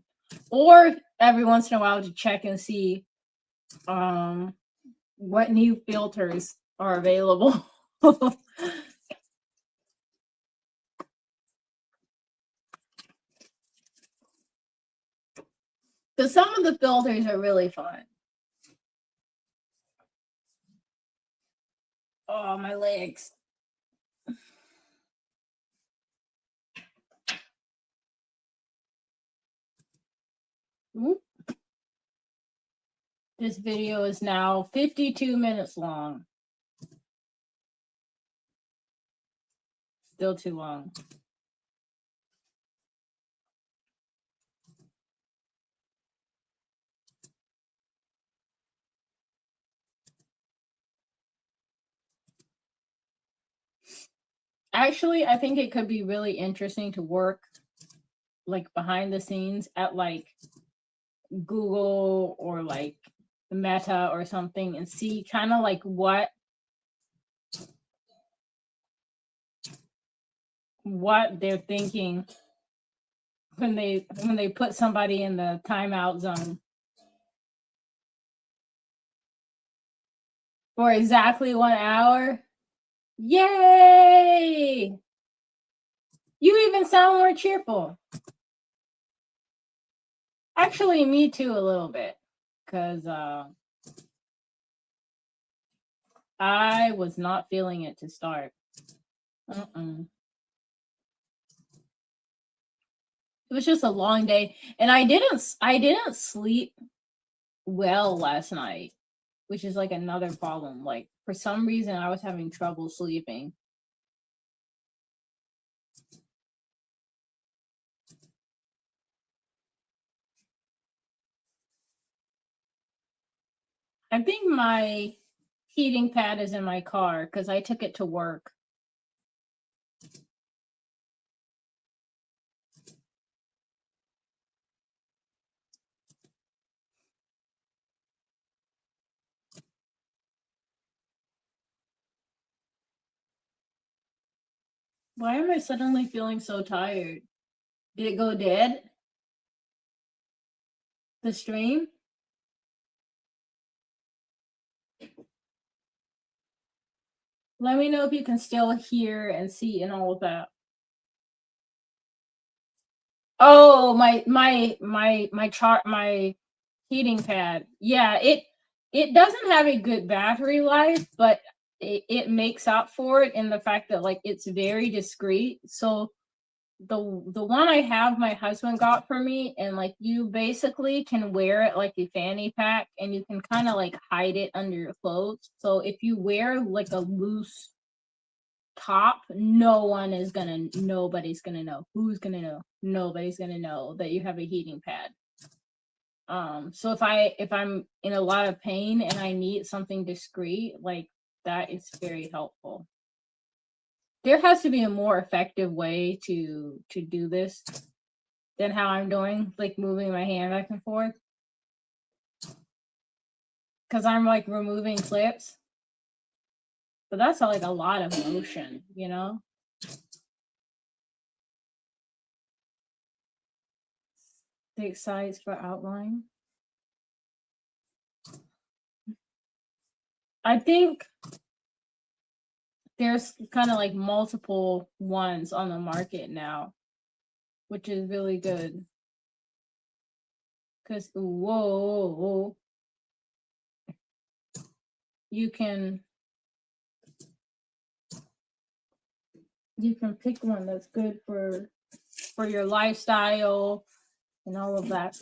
S1: or every once in a while to check and see um what new filters are available. Because some of the filters are really fun. Oh, my legs. Oop. This video is now 52 minutes long. Still too long. Actually, I think it could be really interesting to work like behind the scenes at like Google or like Meta or something and see kind of like what they're thinking when they put somebody in the timeout zone for exactly 1 hour. Yay! You even sound more cheerful. Actually, me too, a little bit, because I was not feeling it to start. It was just a long day, and I didn't sleep well last night, which is like another problem. Like for some reason, I was having trouble sleeping. I think my heating pad is in my car because I took it to work. Why am I suddenly feeling so tired? Did it go dead? The stream? Let me know if you can still hear and see and all of that. Oh, my heating pad. Yeah, it doesn't have a good battery life, but it makes up for it in the fact that like it's very discreet. So the one I have my husband got for me, and like you basically can wear it like a fanny pack and you can kind of like hide it under your clothes. So if you wear like a loose top, nobody's gonna know. Who's gonna know? Nobody's gonna know that you have a heating pad. So if I'm in a lot of pain and I need something discreet, like that is very helpful. There has to be a more effective way to do this than how I'm doing, like moving my hand back and forth. Because I'm like removing clips. But that's like a lot of motion, you know? Thick sides for outline. I think there's kind of like multiple ones on the market now, which is really good. Because, whoa, you can pick one that's good for your lifestyle and all of that.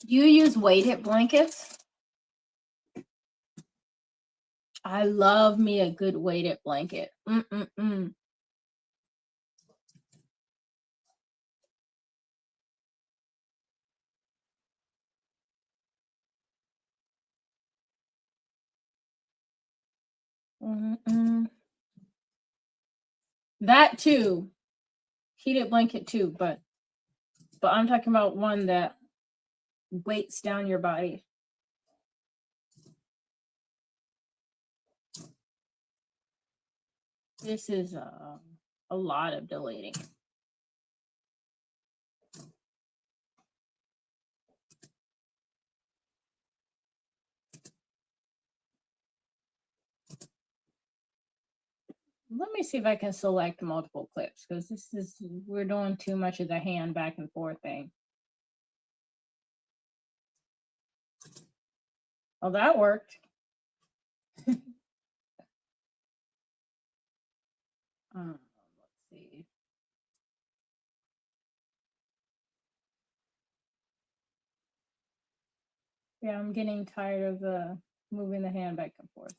S1: Do you use weighted blankets? I love me a good weighted blanket. That too. Heated blanket too, but I'm talking about one that weights down your body. This is a lot of deleting. Let me see if I can select multiple clips because we're doing too much of the hand back and forth thing. Oh, that worked. Let's see. Yeah, I'm getting tired of the moving the hand back and forth.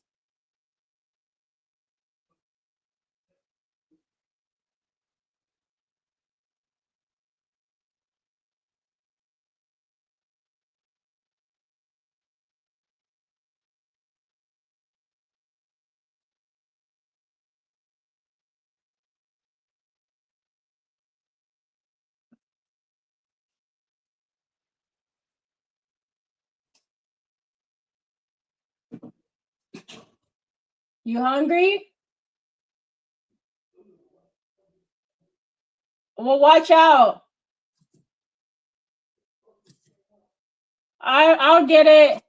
S1: You hungry? Well, watch out. I'll get it.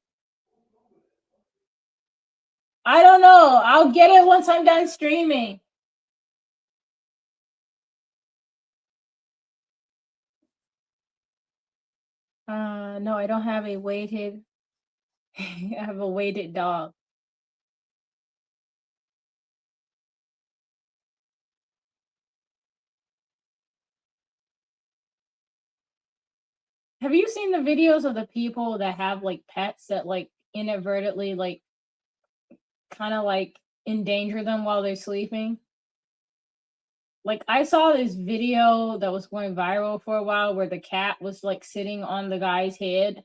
S1: I don't know. I'll get it once I'm done streaming. No, I don't have a weighted. I have a weighted dog. Have you seen the videos of the people that have like pets that like inadvertently like kind of like endanger them while they're sleeping? Like I saw this video that was going viral for a while where the cat was like sitting on the guy's head,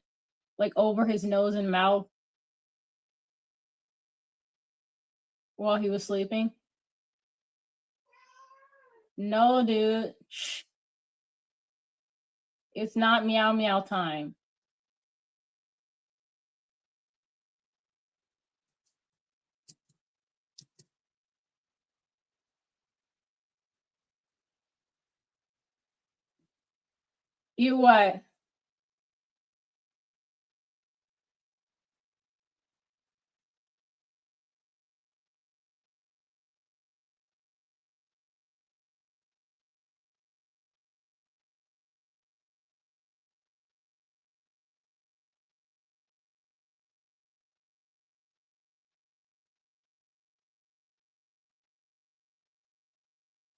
S1: like over his nose and mouth while he was sleeping. No, dude. Shh. It's not meow meow time. You what?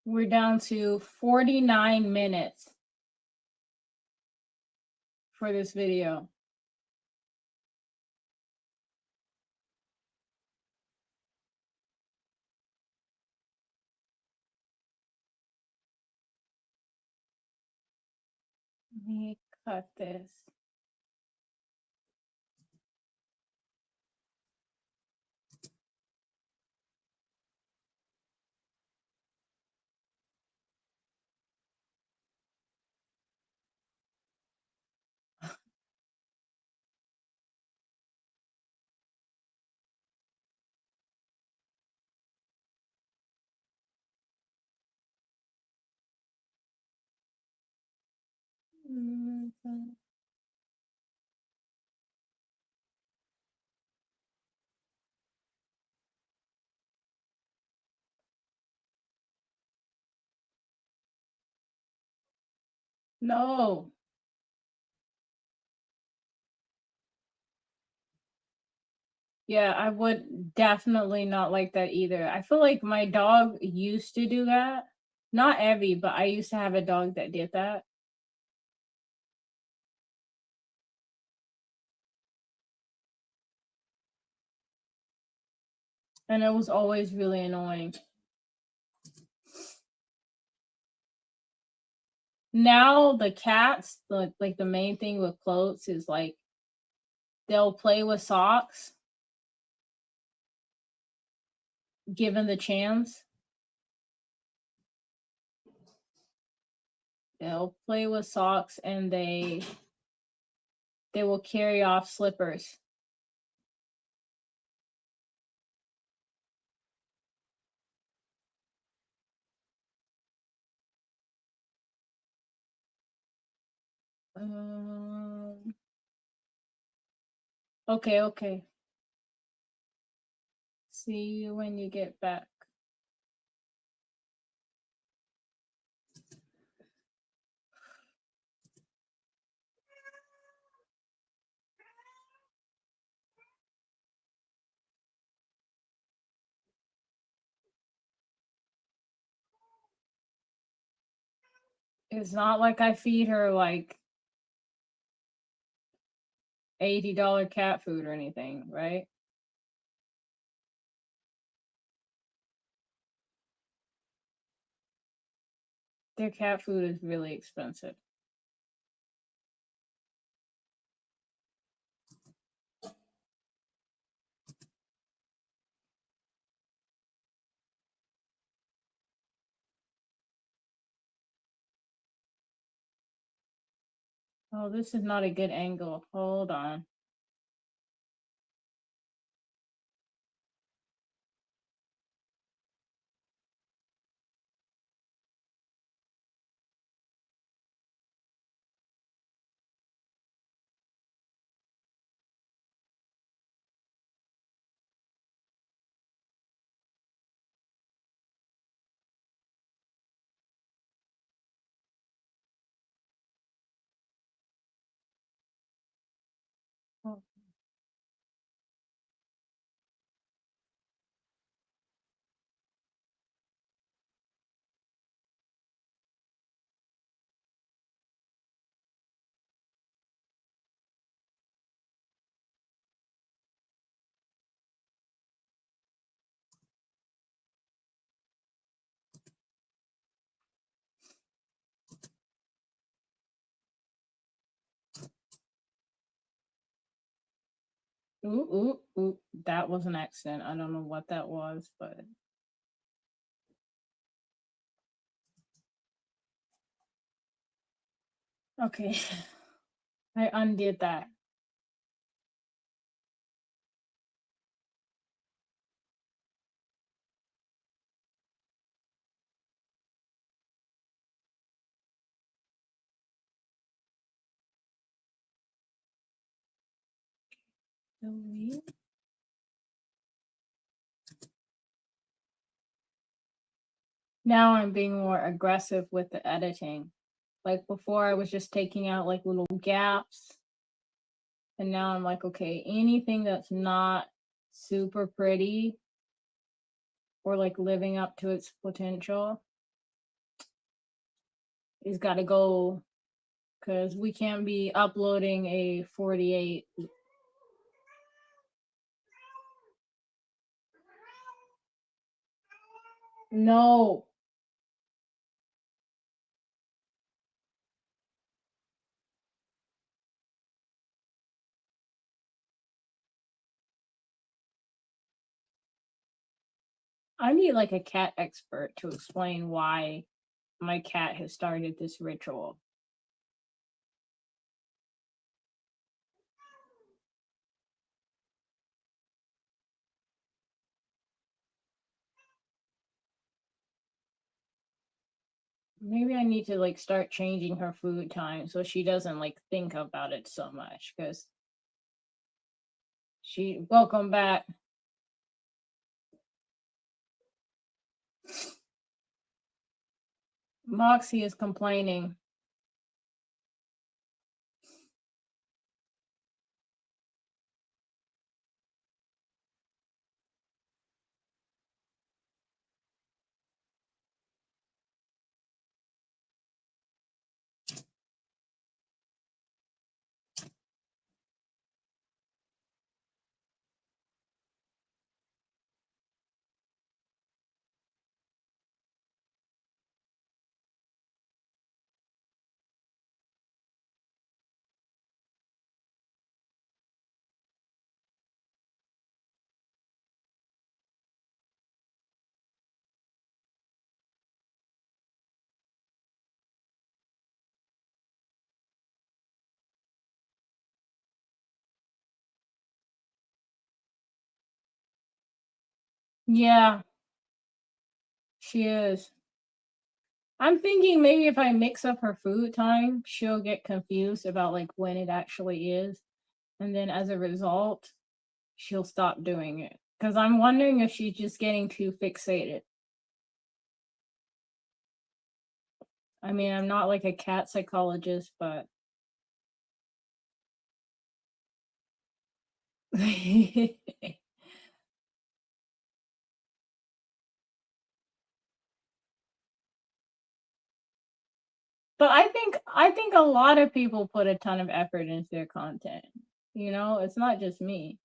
S1: We're down to 49 minutes for this video. Let me cut this. No. Yeah, I would definitely not like that either. I feel like my dog used to do that. Not Evie, but I used to have a dog that did that. And it was always really annoying. Now the cats, like the main thing with clothes is like they'll play with socks given the chance. They'll play with socks and they will carry off slippers. Um, okay, okay. See you when you get back. It's not like I feed her like $80 cat food or anything, right? Their cat food is really expensive. Oh, this is not a good angle. Hold on. Oh. Ooh, ooh, ooh. That was an accident. I don't know what that was, but okay. I undid that. Delete. Now I'm being more aggressive with the editing. Like before, I was just taking out like little gaps. And now I'm like, okay, anything that's not super pretty or like living up to its potential is got to go, because we can't be uploading a 48. No. I need like a cat expert to explain why my cat has started this ritual. Maybe I need to like start changing her food time so she doesn't like think about it so much, because she welcome back. Moxie is complaining. Yeah, she is. I'm thinking maybe if I mix up her food time, she'll get confused about like when it actually is. And then as a result, she'll stop doing it. Because I'm wondering if she's just getting too fixated. I mean, I'm not like a cat psychologist, but but I think a lot of people put a ton of effort into their content. You know, it's not just me.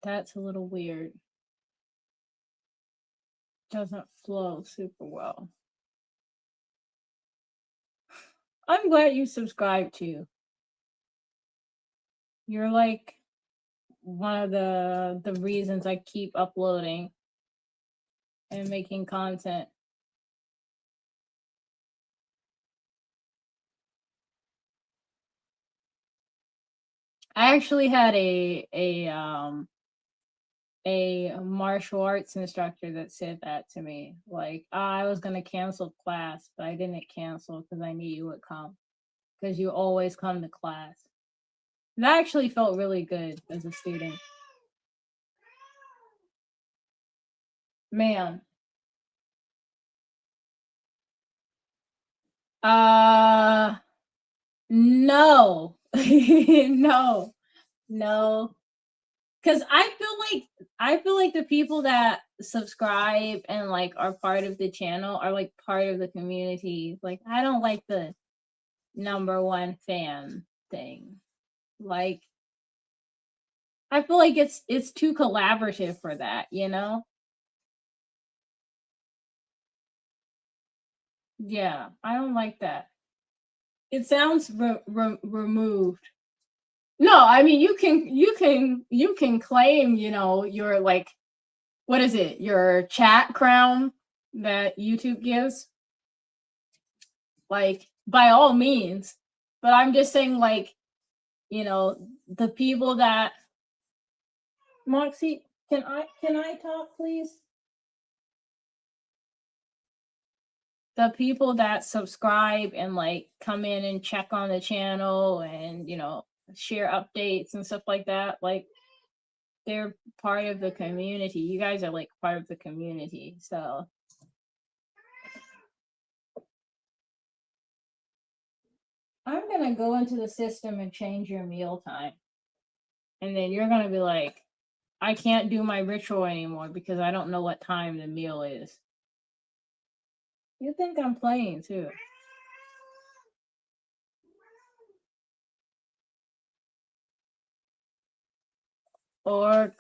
S1: That's a little weird. Doesn't flow super well. I'm glad you subscribed to. You're like one of the reasons I keep uploading and making content. I actually had a martial arts instructor that said that to me. Like, I was gonna cancel class, but I didn't cancel because I knew you would come. Because you always come to class. That actually felt really good as a student. Man. No. No. No. Cause I feel like the people that subscribe and like are part of the channel are like part of the community. Like, I don't like the number one fan thing. Like, I feel like it's too collaborative for that, you know? Yeah, I don't like that. It sounds removed. No, I mean, you can claim, you know, your like, what is it? Your chat crown that YouTube gives. Like, by all means. But I'm just saying, like, you know, the people that Moxie, can I talk, please? The people that subscribe and like come in and check on the channel and, you know, share updates and stuff like that, like, they're part of the community. You guys are like part of the community. So I'm gonna go into the system and change your meal time. And then you're gonna be like, I can't do my ritual anymore because I don't know what time the meal is. You think I'm playing too. Or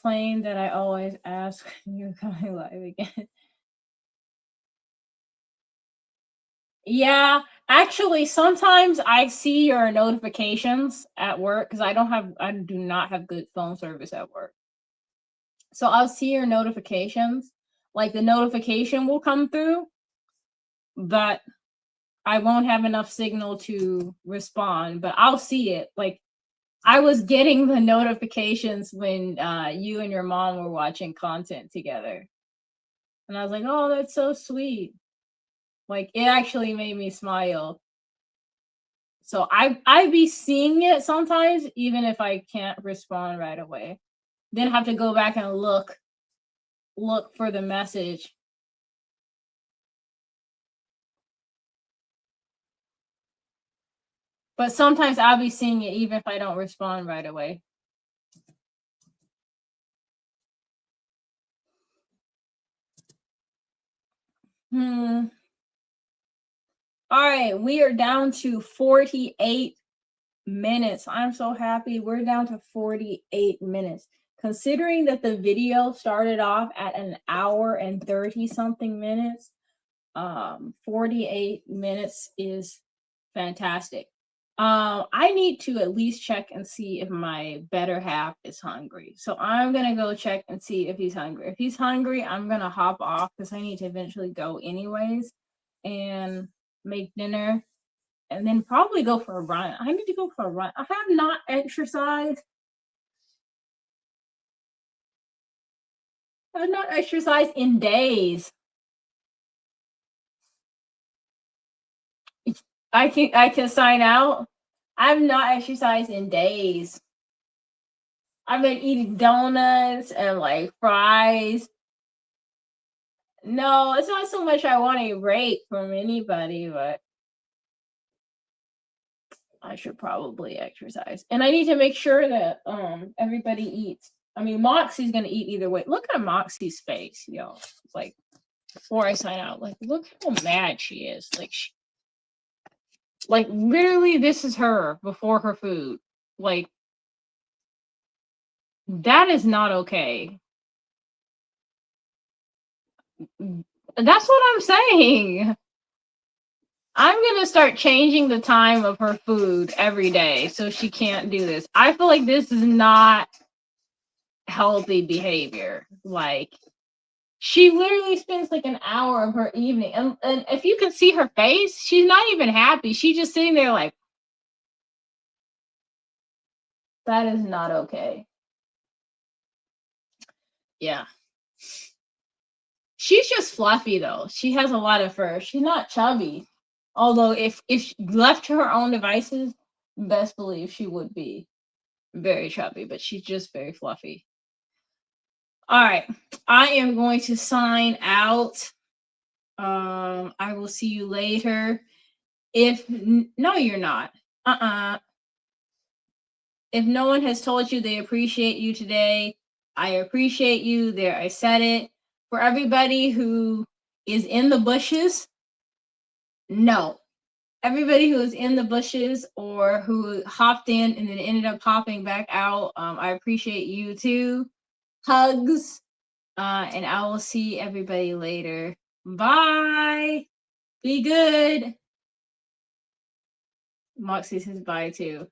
S1: claim that I always ask when you're coming live again. Yeah, actually, sometimes I see your notifications at work because I do not have good phone service at work. So I'll see your notifications. Like, the notification will come through, but I won't have enough signal to respond, but I'll see it. Like, I was getting the notifications when you and your mom were watching content together. And I was like, "Oh, that's so sweet." Like, it actually made me smile. So I be seeing it sometimes, even if I can't respond right away. Then have to go back and look for the message. But sometimes I'll be seeing it even if I don't respond right away. Hmm. All right, we are down to 48 minutes. I'm so happy. We're down to 48 minutes. Considering that the video started off at an hour and 30 something minutes, 48 minutes is fantastic. I need to at least check and see if my better half is hungry. So I'm gonna go check and see if he's hungry. If he's hungry, I'm gonna hop off because I need to eventually go anyways and make dinner and then probably go for a run. I need to go for a run. I have not exercised. I've not exercised in days. I can sign out. I've not exercised in days. I've been eating donuts and like fries. No, it's not so much I want a break from anybody, but I should probably exercise. And I need to make sure that everybody eats. I mean, Moxie's gonna eat either way. Look at Moxie's face, yo. Like before I sign out, like look how mad she is. Like literally this is her before her food. Like that is not okay. That's what I'm saying. I'm gonna start changing the time of her food every day so she can't do this. I feel like this is not healthy behavior. Like she literally spends like an hour of her evening, and if you can see her face, she's not even happy. She's just sitting there like, that is not okay. Yeah. She's just fluffy though. She has a lot of fur. She's not chubby. Although if left to her own devices, best believe she would be very chubby, but she's just very fluffy. All right. I am going to sign out. I will see you later. No, you're not. If no one has told you they appreciate you today, I appreciate you. There, I said it. For everybody who is in the bushes, no. Everybody who is in the bushes or who hopped in and then ended up hopping back out, I appreciate you too. Hugs. And I will see everybody later. Bye. Be good. Moxie says bye too.